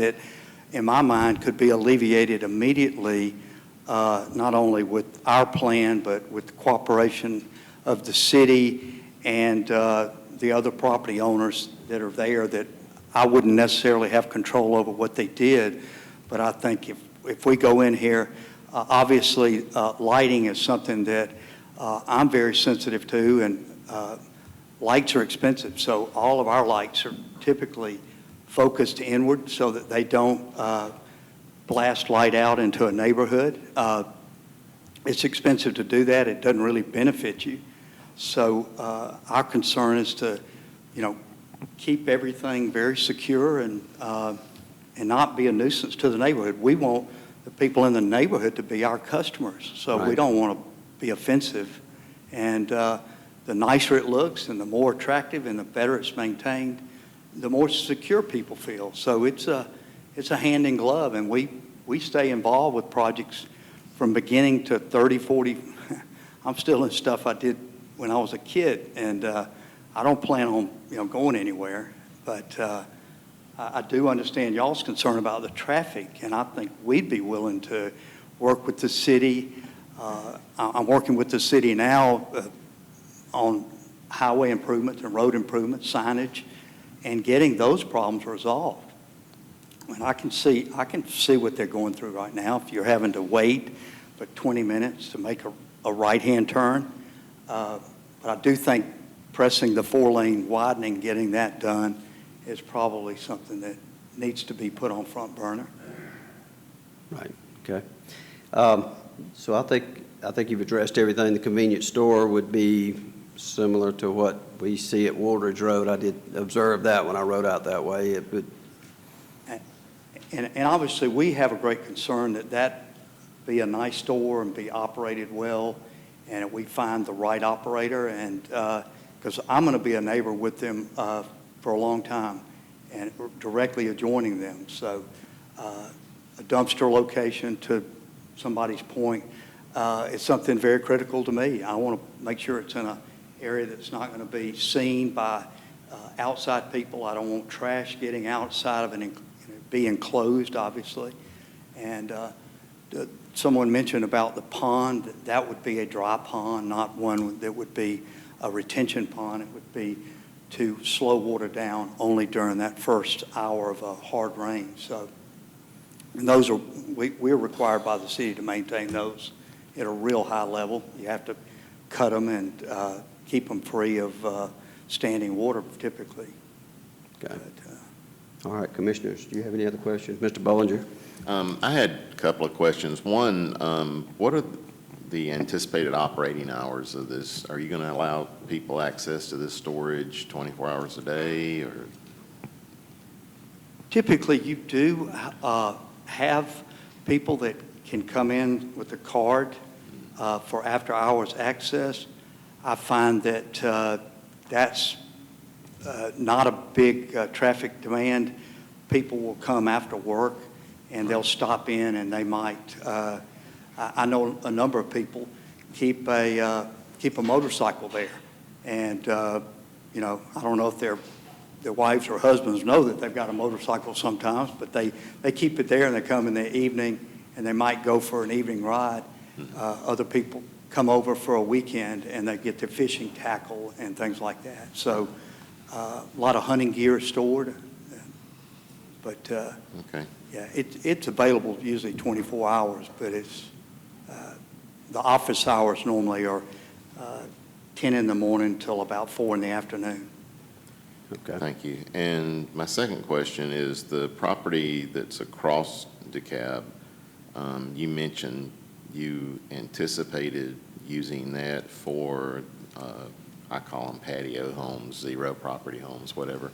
in my mind could be alleviated immediately, not only with our plan, but with the cooperation of the city and the other property owners that are there that I wouldn't necessarily have control over what they did, but I think if we go in here, obviously, lighting is something that I'm very sensitive to, and lights are expensive, so all of our lights are typically focused inward so that they don't blast light out into a neighborhood. It's expensive to do that. It doesn't really benefit you. So our concern is to, keep everything very secure and not be a nuisance to the neighborhood. We want the people in the neighborhood to be our customers, so we Right. don't want to be offensive. And the nicer it looks and the more attractive and the better it's maintained, the more secure people feel. So it's a hand in glove, and we stay involved with projects from beginning to 30, 40. I'm still in stuff I did when I was a kid, and I don't plan on going anywhere. But I do understand y'all's concern about the traffic, and I think we'd be willing to work with the city. I'm working with the city now on highway improvements and road improvements, signage, and getting those problems resolved. And I can see what they're going through right now. If you're having to wait for 20 minutes to make a right-hand turn, but I do think pressing the 4-lane widening, getting that done, is probably something that needs to be put on front burner. Right, okay. So I think you've addressed everything. The convenience store would be similar to what we see at Woolridge Road. I did observe that when I rode out that way. It would. And obviously, we have a great concern that be a nice store and be operated well, and we find the right operator, and because I'm going to be a neighbor with them for a long time and directly adjoining them. So a dumpster location, to somebody's point, is something very critical to me. I want to make sure it's in an area that's not going to be seen by outside people. I don't want trash getting outside of be enclosed, obviously. And someone mentioned about the pond. That would be a dry pond, not one that would be a retention pond. It would be to slow water down only during that first hour of a hard rain. So, and those are, we're required by the city to maintain those at a real high level. You have to cut them and keep them free of standing water typically. Okay. All right, Commissioners, do you have any other questions? Mr. Bollinger? I had a couple of questions. One, what are the anticipated operating hours of this? Are you going to allow people access to this storage 24 hours a day, or? Typically, you do have people that can come in with a card for after-hours access. I find that that's not a big traffic demand. People will come after work, and they'll stop in, and they might. I know a number of people keep a motorcycle there, and I don't know if their wives or husbands know that they've got a motorcycle sometimes, but they keep it there, and they come in the evening, and they might go for an evening ride. Other people come over for a weekend, and they get their fishing tackle and things like that. So a lot of hunting gear is stored, but Okay. yeah, it's available usually 24 hours, but it's the office hours normally are 10 in the morning till about 4 in the afternoon. Okay. Thank you. And my second question is the property that's across DeKalb. You mentioned you anticipated using that for, I call them patio homes, zero property homes, whatever.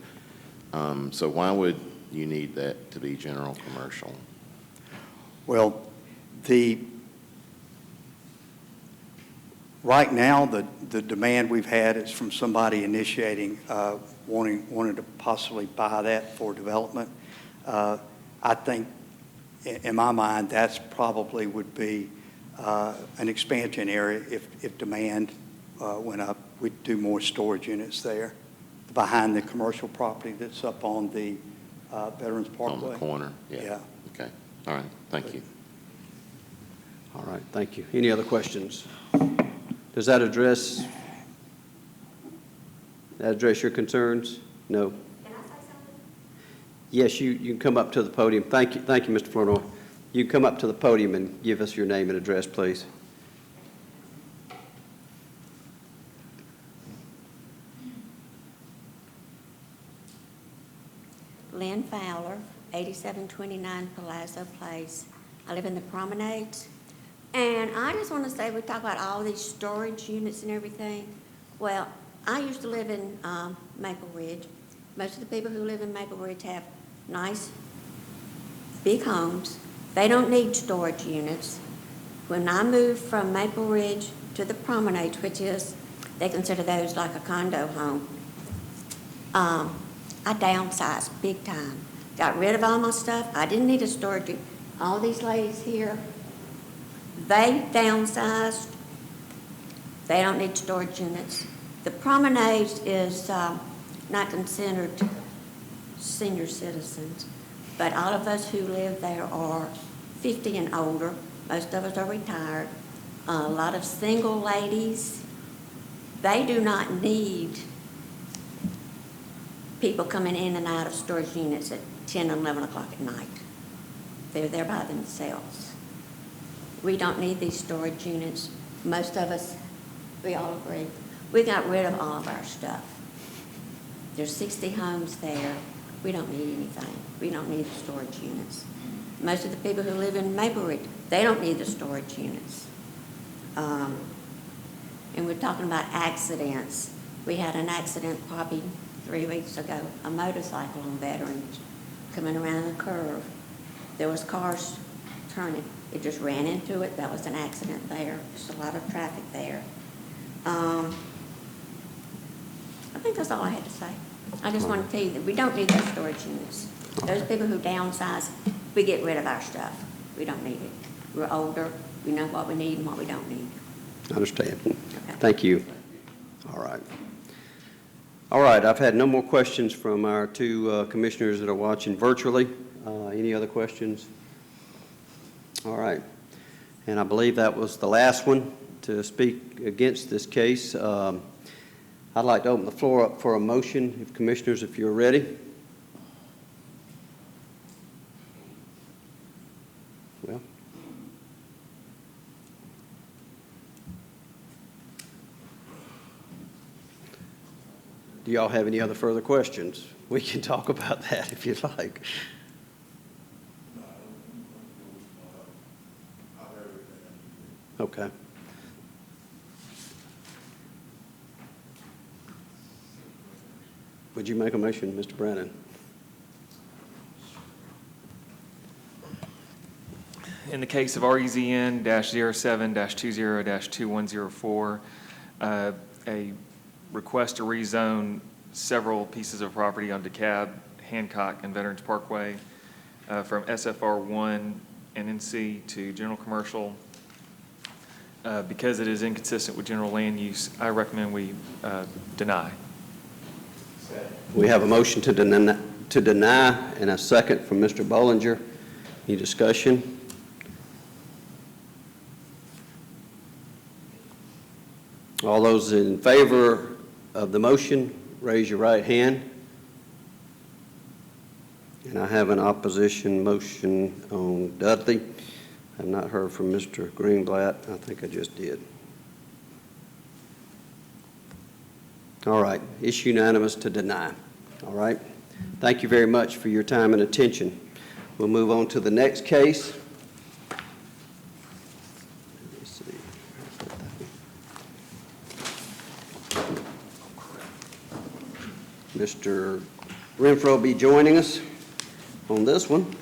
So why would you need that to be general commercial? Well, right now, the demand we've had is from somebody initiating, wanting to possibly buy that for development. I think, in my mind, that's probably would be an expansion area if demand went up. We'd do more storage units there behind the commercial property that's up on the Veterans Parkway. On the corner? Yeah. Okay. All right. Thank you. All right, thank you. Any other questions? Does that address your concerns? No? And Yes, you can come up to the podium. Thank you, Mr. Flournoy. You can come up to the podium and give us your name and address, please. Lynn Fowler, 8729 Palazzo Place. I live in the Promenades. And I just want to say, we talk about all these storage units and everything. Well, I used to live in Maple Ridge. Most of the people who live in Maple Ridge have nice, big homes. They don't need storage units. When I moved from Maple Ridge to the Promenades, which is, they consider those like a condo home, I downsized big time. Got rid of all my stuff. I didn't need a storage unit. All these ladies here, they downsized. They don't need storage units. The Promenades is not considered senior citizens, but all of us who live there are 50 and older. Most of us are retired. A lot of single ladies. They do not need people coming in and out of storage units at 10 and 11 o'clock at night. They're there by themselves. We don't need these storage units. Most of us, we all agree. We got rid of all of our stuff. There's 60 homes there. We don't need anything. We don't need the storage units. Most of the people who live in Maple Ridge, they don't need the storage units. And we're talking about accidents. We had an accident probably 3 weeks ago, a motorcycle on Veterans coming around the curve. There was cars turning. It just ran into it. That was an accident there. There's a lot of traffic there. I think that's all I had to say. I just want to tell you that we don't need those storage units. Those people who downsize, we get rid of our stuff. We don't need it. We're older. We know what we need and what we don't need. I understand. Okay. Thank you. All right. All right, I've had no more questions from our two commissioners that are watching virtually. Any other questions? All right. And I believe that was the last one to speak against this case. I'd like to open the floor up for a motion, if commissioners, if you're ready. Well. Do y'all have any other further questions? We can talk about that if you'd like. Okay. Would you make a motion, Mr. Brannon? In the case of REZN-07-20-2104, a request to rezone several pieces of property on DeKalb, Hancock, and Veterans Parkway from SFR1 and NC to general commercial. Because it is inconsistent with general land use, I recommend we deny. We have a motion to deny and a second from Mr. Bollinger. Any discussion? All those in favor of the motion, raise your right hand. And I have an opposition motion on Dudley. I've not heard from Mr. Greenblatt. I think I just did. All right, it's unanimous to deny. All right. Thank you very much for your time and attention. We'll move on to the next case. Let's see. Mr. Renfro will be joining us on this one.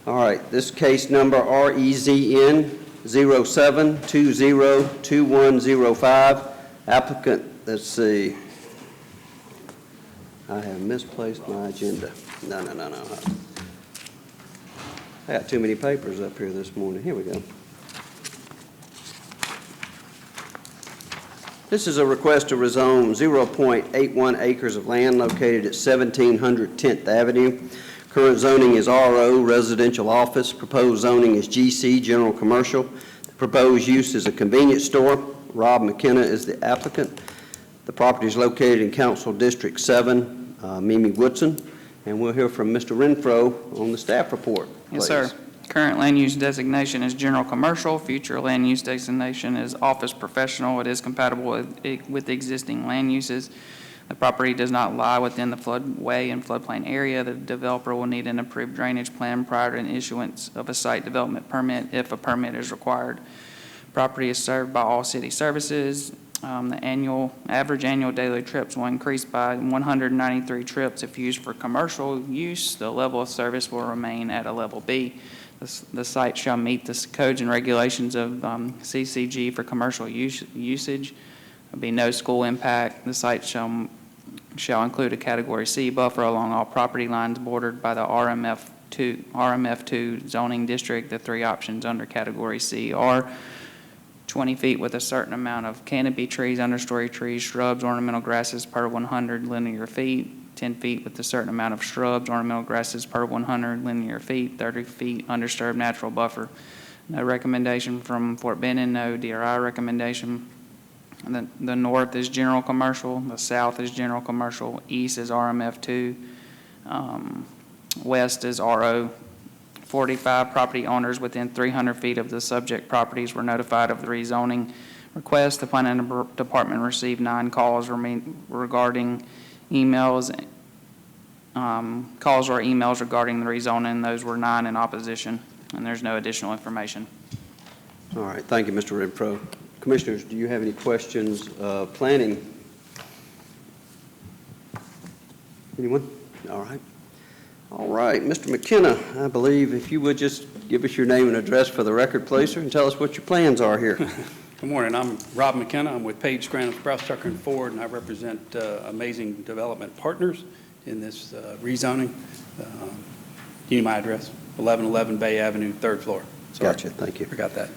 All right, this case number REZN 07202105. Applicant, let's see. I have misplaced my agenda. No. I got too many papers up here this morning. Here we go. This is a request to rezone 0.81 acres of land located at 1700 10th Avenue. Current zoning is RO, residential office. Proposed zoning is GC, general commercial. The proposed use is a convenience store. Rob McKenna is the applicant. The property is located in Council District 7, Mimi Woodson. And we'll hear from Mr. Renfro on the staff report, please. Yes, sir. Current land use designation is general commercial. Future land use designation is office professional. It is compatible with existing land uses. The property does not lie within the floodway and floodplain area. The developer will need an approved drainage plan prior to an issuance of a site development permit if a permit is required. Property is served by all city services. The average annual daily trips will increase by 193 trips. If used for commercial use, the level of service will remain at a level B. The site shall meet the codes and regulations of CCG for commercial usage. There'll be no school impact. The site shall include a Category C buffer along all property lines bordered by the RMF2 zoning district. The three options under Category C are 20 feet with a certain amount of canopy trees, understory trees, shrubs, ornamental grasses per 100 linear feet, 10 feet with a certain amount of shrubs, ornamental grasses per 100 linear feet, 30 feet undisturbed natural buffer. No recommendation from Fort Benning, no DRI recommendation. The north is general commercial, the south is general commercial, east is RMF2, west is RO. 45 property owners within 300 feet of the subject properties were notified of the rezoning request. The planning department received 9 calls regarding emails, calls or emails regarding the rezoning. Those were 9 in opposition, and there's no additional information. All right, thank you, Mr. Renfro. Commissioners, do you have any questions of planning? Anyone? All right. All right, Mr. McKenna, I believe if you would just give us your name and address for the record, please, sir, and tell us what your plans are here. Good morning. I'm Rob McKenna. I'm with Page, Scranton, Sprouse, Tucker, and Ford, and I represent Amazing Development Partners in this rezoning. Give you my address, 1111 Bay Avenue, 3rd floor. Sorry. Gotcha, thank you. Forgot that.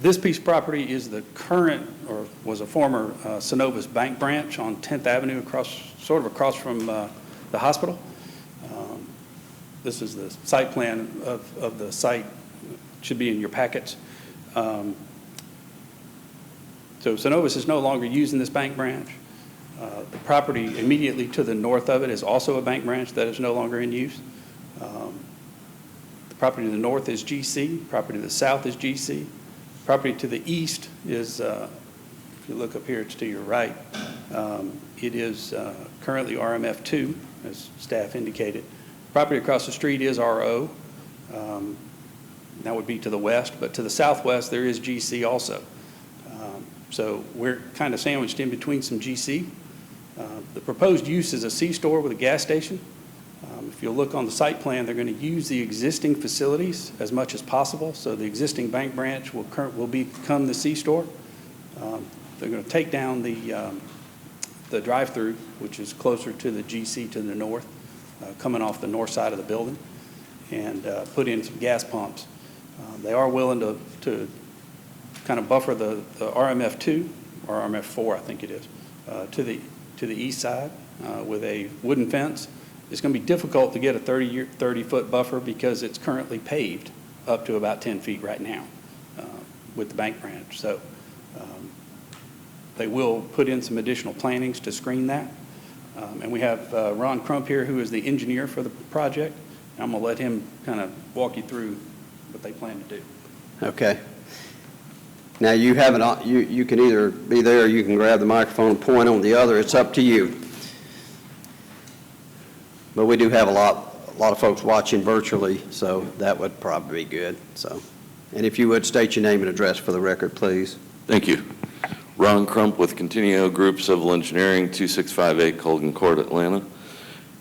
This piece of property is the current, or was a former Synovus Bank branch on 10th Avenue, sort of across from the hospital. This is the site plan of the site. It should be in your packets. So Synovus is no longer using this bank branch. The property immediately to the north of it is also a bank branch that is no longer in use. The property to the north is GC. Property to the south is GC. Property to the east is, if you look up here, it's to your right. It is currently RMF2, as staff indicated. Property across the street is RO. That would be to the west, but to the southwest there is GC also. So we're kind of sandwiched in between some GC. The proposed use is a C-store with a gas station. If you'll look on the site plan, they're going to use the existing facilities as much as possible. So the existing bank branch will become the C-store. They're going to take down the drive-through, which is closer to the GC to the north, coming off the north side of the building, and put in some gas pumps. They are willing to kind of buffer the RMF2, or RMF4, I think it is, to the east side with a wooden fence. It's going to be difficult to get a 30-foot buffer because it's currently paved up to about 10 feet right now with the bank branch. So they will put in some additional plantings to screen that. And we have Ron Crump here, who is the engineer for the project. And I'm going to let him kind of walk you through what they plan to do. Okay. Now, you have you can either be there or you can grab the microphone and point on the other. It's up to you. But we do have a lot of folks watching virtually, so that would probably be good. So, and if you would state your name and address for the record, please. Thank you. Ron Crump with Continuo Group Civil Engineering, 2658 Colgan Court, Atlanta.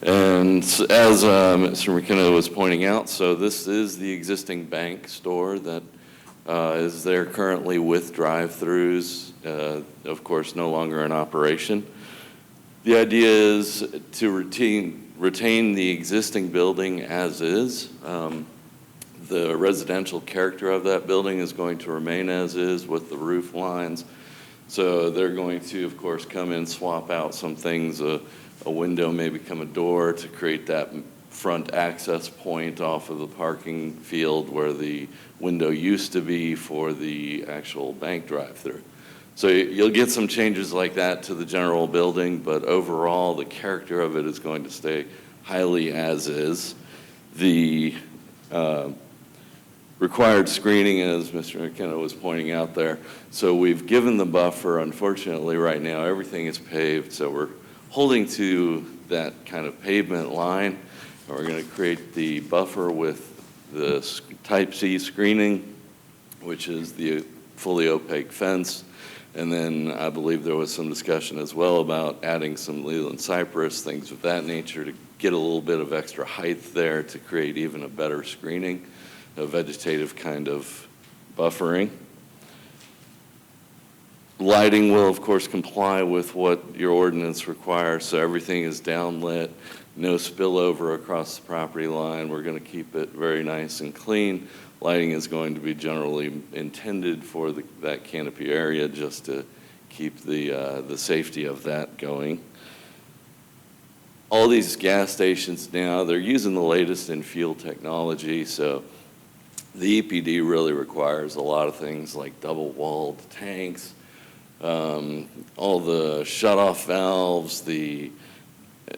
And as Mr. McKenna was pointing out, so this is the existing bank store that is there currently with drive-throughs, of course, no longer in operation. The idea is to retain the existing building as is. The residential character of that building is going to remain as is with the roof lines. So they're going to, of course, come in, swap out some things. A window may become a door to create that front access point off of the parking field where the window used to be for the actual bank drive-through. So you'll get some changes like that to the general building, but overall the character of it is going to stay highly as is. The required screening, as Mr. McKenna was pointing out there. So we've given the buffer. Unfortunately, right now, everything is paved, so we're holding to that kind of pavement line. And we're going to create the buffer with the type C screening, which is the fully opaque fence. And then I believe there was some discussion as well about adding some Leland cypress, things of that nature, to get a little bit of extra height there to create even a better screening, a vegetative kind of buffering. Lighting will, of course, comply with what your ordinance requires, so everything is downlit, no spillover across the property line. We're going to keep it very nice and clean. Lighting is going to be generally intended for that canopy area just to keep the safety of that going. All these gas stations now, they're using the latest in fuel technology, so the EPD really requires a lot of things like double-walled tanks, all the shut-off valves, the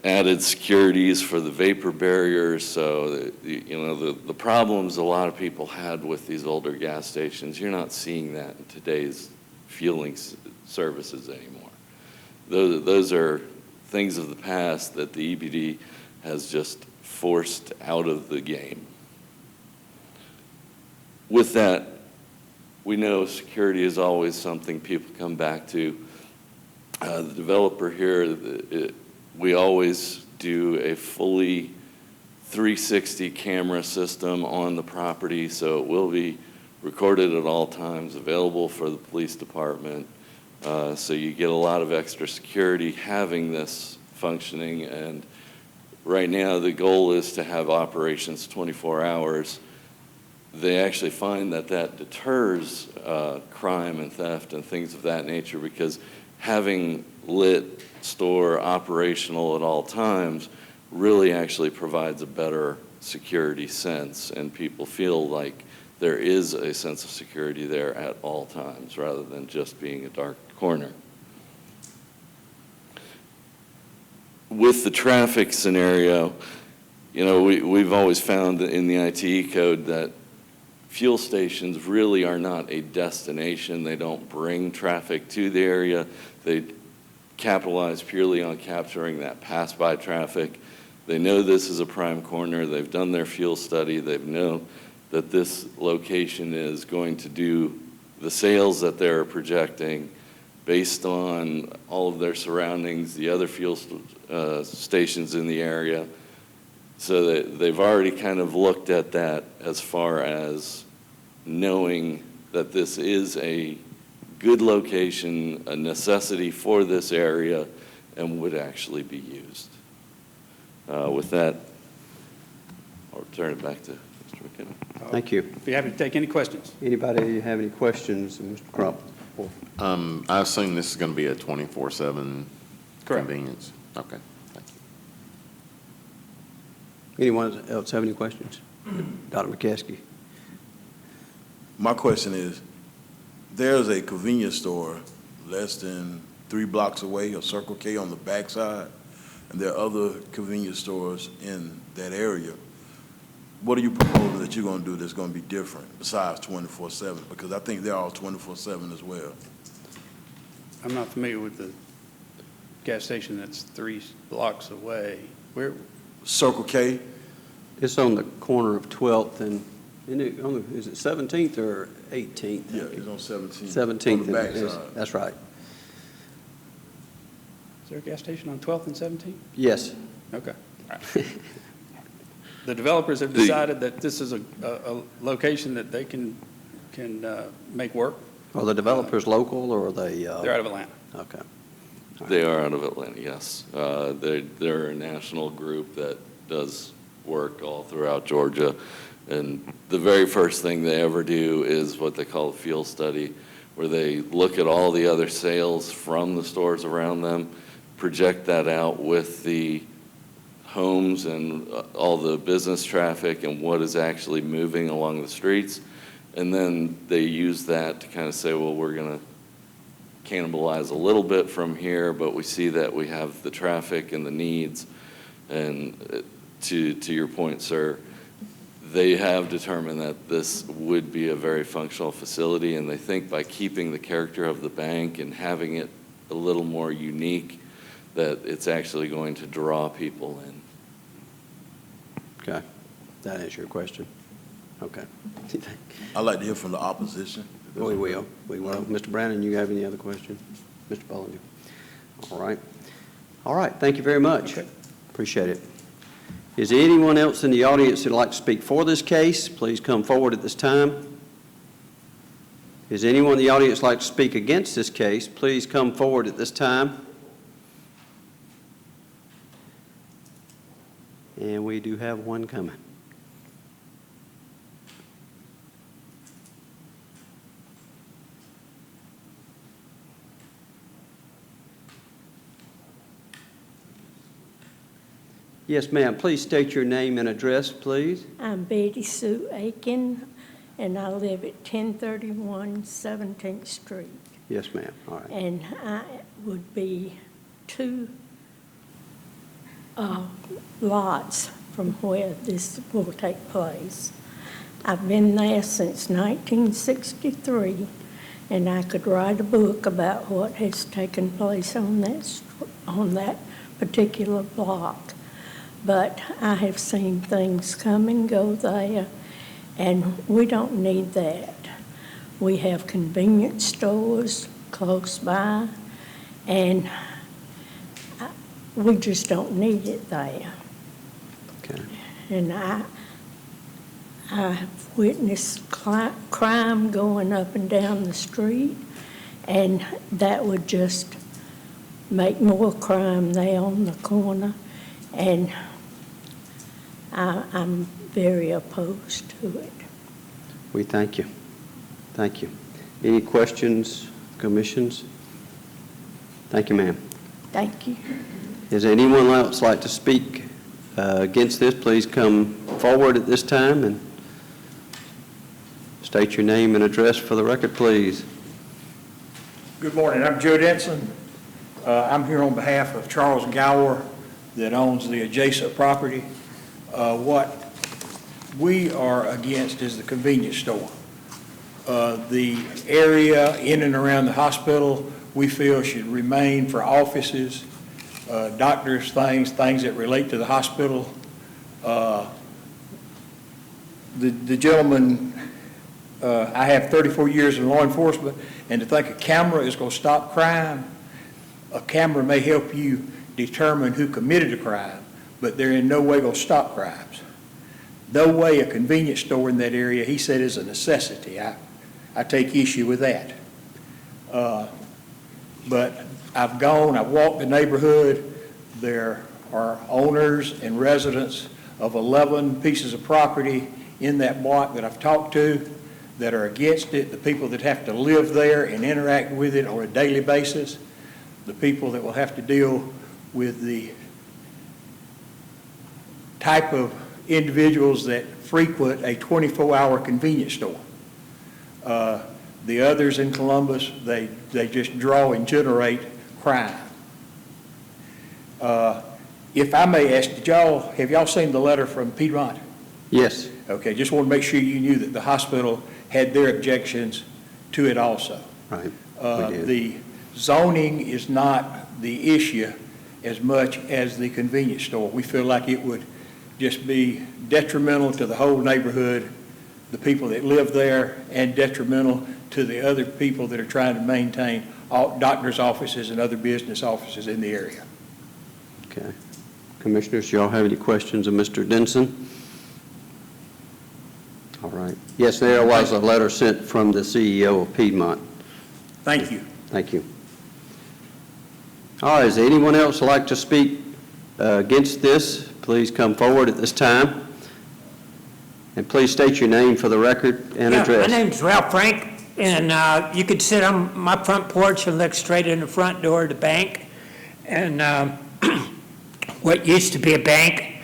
added securities for the vapor barriers. So, the problems a lot of people had with these older gas stations, you're not seeing that in today's fueling services anymore. Those are things of the past that the EPD has just forced out of the game. With that, we know security is always something people come back to. The developer here, we always do a fully 360 camera system on the property, so it will be recorded at all times, available for the police department. So you get a lot of extra security having this functioning, and right now the goal is to have operations 24 hours. They actually find that deters crime and theft and things of that nature, because having lit store operational at all times really actually provides a better security sense, and people feel like there is a sense of security there at all times rather than just being a dark corner. With the traffic scenario, we've always found in the ITE code that fuel stations really are not a destination. They don't bring traffic to the area. They capitalize purely on capturing that pass-by traffic. They know this is a prime corner. They've done their fuel study. They know that this location is going to do the sales that they're projecting based on all of their surroundings, the other fuel stations in the area. So that they've already kind of looked at that as far as knowing that this is a good location, a necessity for this area, and would actually be used. With that, I'll turn it back to Mr. McKenna. Thank you. Be happy to take any questions. Anybody have any questions, Mr. Crump? I assume this is going to be a 24/7 Correct. convenience? Okay. Anyone else have any questions? Dr. McCaskey. My question is, there's a convenience store less than 3 blocks away, a Circle K on the backside, and there are other convenience stores in that area. What are you proposing that you're going to do that's going to be different besides 24/7? Because I think they're all 24/7 as well. I'm not familiar with the gas station that's 3 blocks away. Where? Circle K? It's on the corner of 12th and, is it 17th or 18th? Yeah, it's on 17th. 17th. On the backside. That's right. Is there a gas station on 12th and 17th? Yes. Okay. All right. The developers have decided that this is a location that they can make work. Are the developers local, or are they? They're out of Atlanta. Okay. They are out of Atlanta, yes. They're a national group that does work all throughout Georgia. And the very first thing they ever do is what they call a field study, where they look at all the other sales from the stores around them, project that out with the homes and all the business traffic and what is actually moving along the streets. And then they use that to kind of say, well, we're going to cannibalize a little bit from here, but we see that we have the traffic and the needs. And to your point, sir, they have determined that this would be a very functional facility, and they think by keeping the character of the bank and having it a little more unique, that it's actually going to draw people in. Okay, that answers your question. Okay. I'd like to hear from the opposition. We will. Mr. Brandon, you have any other questions? Mr. Bollinger? All right. All right, thank you very much. Appreciate it. Is there anyone else in the audience that'd like to speak for this case? Please come forward at this time. Is there anyone in the audience like to speak against this case? Please come forward at this time. And we do have one coming. Yes, ma'am. Please state your name and address, please. I'm Betty Sue Aiken, and I live at 1031 17th Street. Yes, ma'am. All right. And I would be two lots from where this will take place. I've been there since 1963, and I could write a book about what has taken place on that particular block. But I have seen things come and go there, and we don't need that. We have convenience stores close by, and we just don't need it there. Okay. And I have witnessed crime going up and down the street, and that would just make more crime there on the corner, and I'm very opposed to it. We thank you. Thank you. Any questions, commissions? Thank you, ma'am. Thank you. Is there anyone else like to speak against this? Please come forward at this time and state your name and address for the record, please. Good morning. I'm Joe Denson. I'm here on behalf of Charles Gower that owns the adjacent property. What we are against is the convenience store. The area in and around the hospital, we feel should remain for offices, doctors' things that relate to the hospital. The gentleman, I have 34 years in law enforcement, and to think a camera is going to stop crime, a camera may help you determine who committed a crime, but they're in no way going to stop crimes. No way a convenience store in that area, he said, is a necessity. I take issue with that. But I've walked the neighborhood. There are owners and residents of 11 pieces of property in that block that I've talked to that are against it, the people that have to live there and interact with it on a daily basis, the people that will have to deal with the type of individuals that frequent a 24-hour convenience store. The others in Columbus, they just draw and generate crime. If I may ask, have y'all seen the letter from Piedmont? Yes. Okay, just want to make sure you knew that the hospital had their objections to it also. Right. The zoning is not the issue as much as the convenience store. We feel like it would just be detrimental to the whole neighborhood, the people that live there, and detrimental to the other people that are trying to maintain all doctors' offices and other business offices in the area. Okay. Commissioners, y'all have any questions of Mr. Denson? All right. Yes, there was a letter sent from the CEO of Piedmont. Thank you. Thank you. All right, is there anyone else who'd like to speak against this? Please come forward at this time. And please state your name for the record and address. My name's Ralph Frank, and you could sit on my front porch and look straight in the front door of the bank. And what used to be a bank,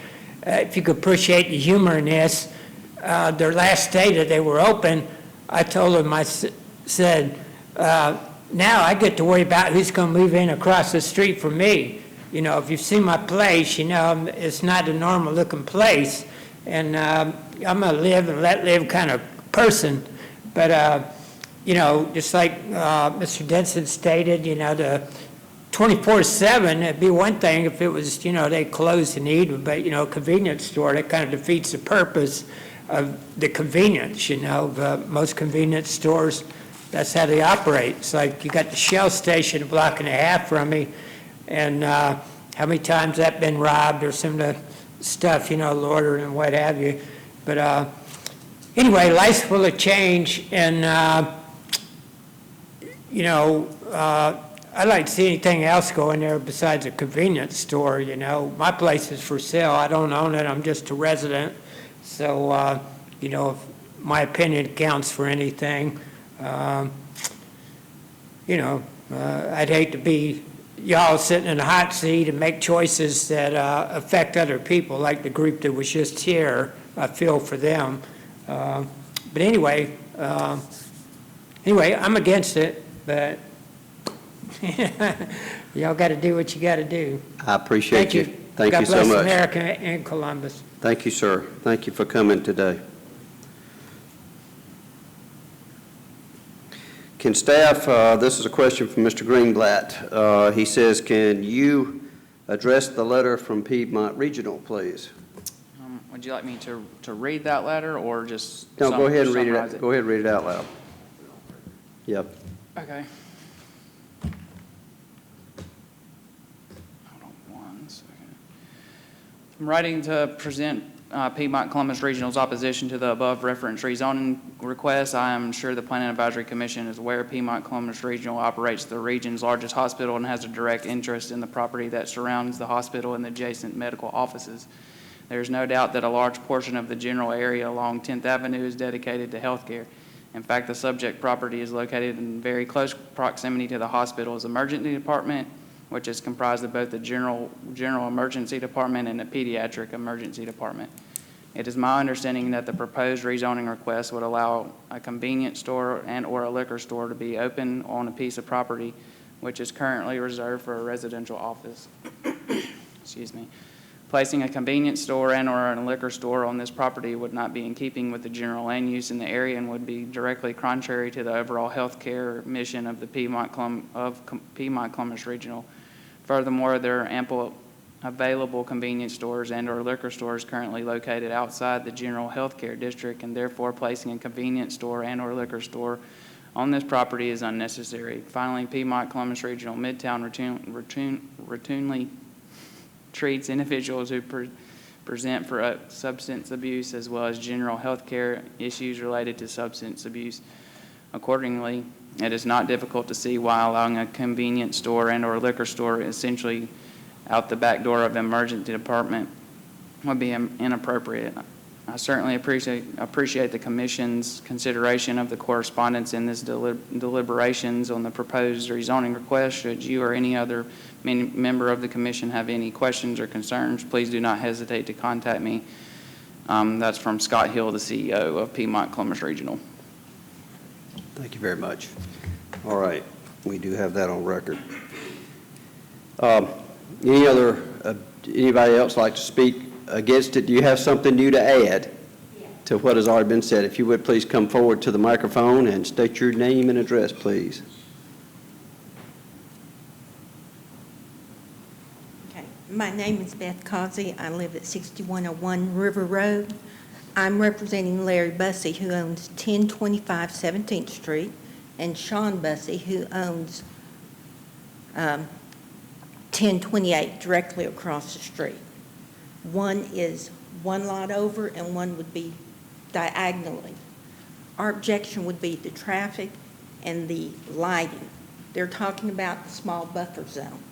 if you could appreciate the humor in this, their last day that they were open, I told them, I said, now I get to worry about who's going to move in across the street from me. you know, if you've seen my place, you know, it's not a normal-looking place. And I'm a live and let live kind of person. But, you know, just like Mr. Denson stated, you know, the 24/7, it'd be one thing if it was, you know, they closed in the evening, but, you know, a convenience store, that kind of defeats the purpose of the convenience, you know. Most convenience stores, that's how they operate. It's like you got the Shell station a block and a half from me, and how many times that been robbed or some of the stuff, you know, loitering and what have you. But anyway, life's full of change, and, you know, I'd like to see anything else go in there besides a convenience store, you know. My place is for sale. I don't own it. I'm just a resident. So, you know, if my opinion counts for anything, you know, I'd hate to be y'all sitting in a hot seat and make choices that affect other people, like the group that was just here. I feel for them. But anyway, I'm against it, but y'all got to do what you got to do. I appreciate you. Thank you so God much. bless America and Columbus. Thank you, sir. Thank you for coming today. Can staff, this is a question from Mr. Greenblatt. He says, can you address the letter from Piedmont Regional, please? Would you like me to read that letter or just No, go ahead and read summarize it. Go ahead and read it out loud. Yep. Okay. Hold on one second. I'm writing to present Piedmont Columbus Regional's opposition to the above referenced rezoning request. I am sure the Planning Advisory Commission is aware Piedmont Columbus Regional operates the region's largest hospital and has a direct interest in the property that surrounds the hospital and the adjacent medical offices. There is no doubt that a large portion of the general area along 10th Avenue is dedicated to healthcare. In fact, the subject property is located in very close proximity to the hospital's emergency department, which is comprised of both the general emergency department and the pediatric emergency department. It is my understanding that the proposed rezoning request would allow a convenience store and/or a liquor store to be open on a piece of property which is currently reserved for a residential office. Excuse me. Placing a convenience store and/or a liquor store on this property would not be in keeping with the general land use in the area and would be directly contrary to the overall healthcare mission of the Piedmont Columbus Regional. Furthermore, there are ample available convenience stores and/or liquor stores currently located outside the general healthcare district, and therefore placing a convenience store and/or liquor store on this property is unnecessary. Finally, Piedmont Columbus Regional Midtown routinely treats individuals who present for substance abuse as well as general health care issues related to substance abuse. Accordingly, it is not difficult to see why allowing a convenience store and/or liquor store essentially out the back door of the emergency department would be inappropriate. I certainly appreciate the Commission's consideration of the correspondence in this deliberations on the proposed rezoning request. Should you or any other member of the Commission have any questions or concerns, please do not hesitate to contact me. That's from Scott Hill, the CEO of Piedmont Columbus Regional. Thank you very much. All right, we do have that on record. Anybody else like to speak against it? Do you have something new to add to what has already been said? If you would, please come forward to the microphone and state your name and address, please. Okay. My name is Beth Causey. I live at 6101 River Road. I'm representing Larry Bussey, who owns 1025 17th Street, and Sean Bussey, who owns 1028 directly across the street. One is one lot over and one would be diagonally. Our objection would be the traffic and the lighting. They're talking about the small buffer zone.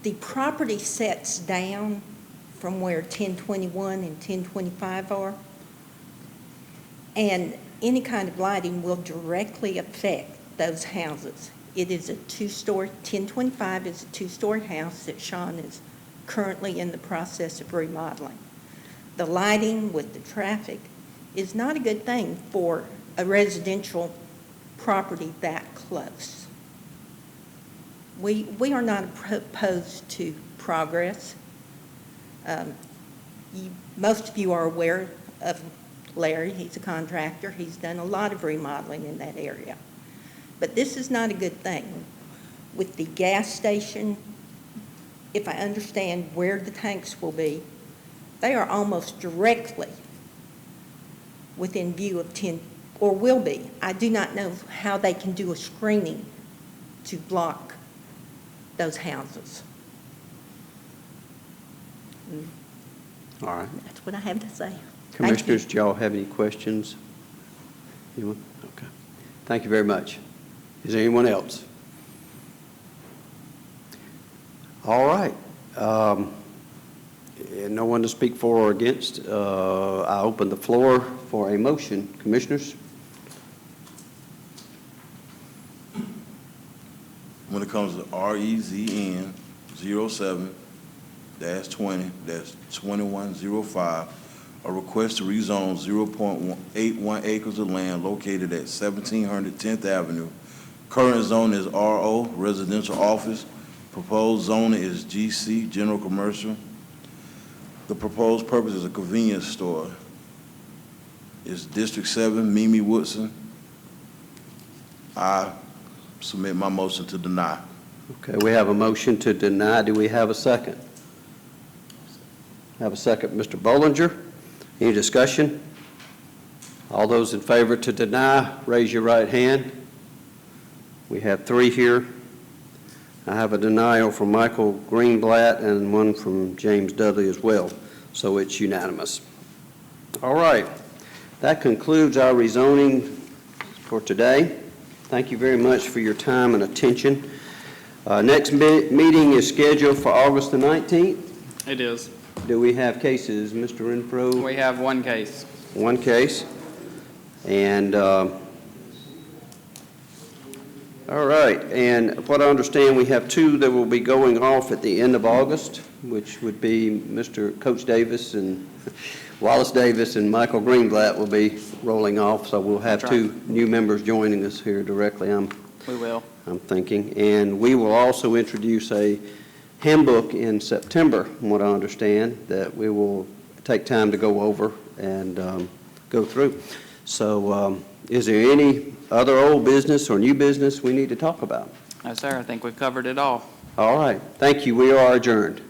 The property sets down from where 1021 and 1025 are, and any kind of lighting will directly affect those houses. It is a two-story, 1025 is a two-story house that Sean is currently in the process of remodeling. The lighting with the traffic is not a good thing for a residential property that close. We are not opposed to progress. Most of you are aware of Larry. He's a contractor. He's done a lot of remodeling in that area. But this is not a good thing. With the gas station, if I understand where the tanks will be, they are almost directly within view of 10, or will be. I do not know how they can do a screening to block those houses. All right. That's what I have to say. Commissioners, do y'all have any questions? Anyone? Okay. Thank you very much. Is there anyone else? All right. And no one to speak for or against. I open the floor for a motion. Commissioners? When it comes to REZN 07-20-2105, a request to rezone 0.81 acres of land located at 1700 10th Avenue. Current zone is RO, residential office. Proposed zoning is GC, general commercial. The proposed purpose is a convenience store. It's District 7, Mimi Woodson. I submit my motion to deny. Okay, we have a motion to deny. Do we have a second? Have a second, Mr. Bollinger. Any discussion? All those in favor to deny, raise your right hand. We have 3 here. I have a denial from Michael Greenblatt and one from James Dudley as well, so it's unanimous. All right, that concludes our rezoning for today. Thank you very much for your time and attention. Next meeting is scheduled for August the 19th. It is. Do we have cases, Mr. Renfro? We have one case. One case. And, all right, and what I understand, we have 2 that will be going off at the end of August, which would be Mr. Coach Davis and Wallace Davis and Michael Greenblatt will be rolling off, so we'll have That's right. 2 new members joining us here directly, We will. I'm thinking. And we will also introduce a handbook in September, from what I understand, that we will take time to go over and go through. So is there any other old business or new business we need to talk about? No, sir, I think we've covered it all. All right. Thank you. We are adjourned.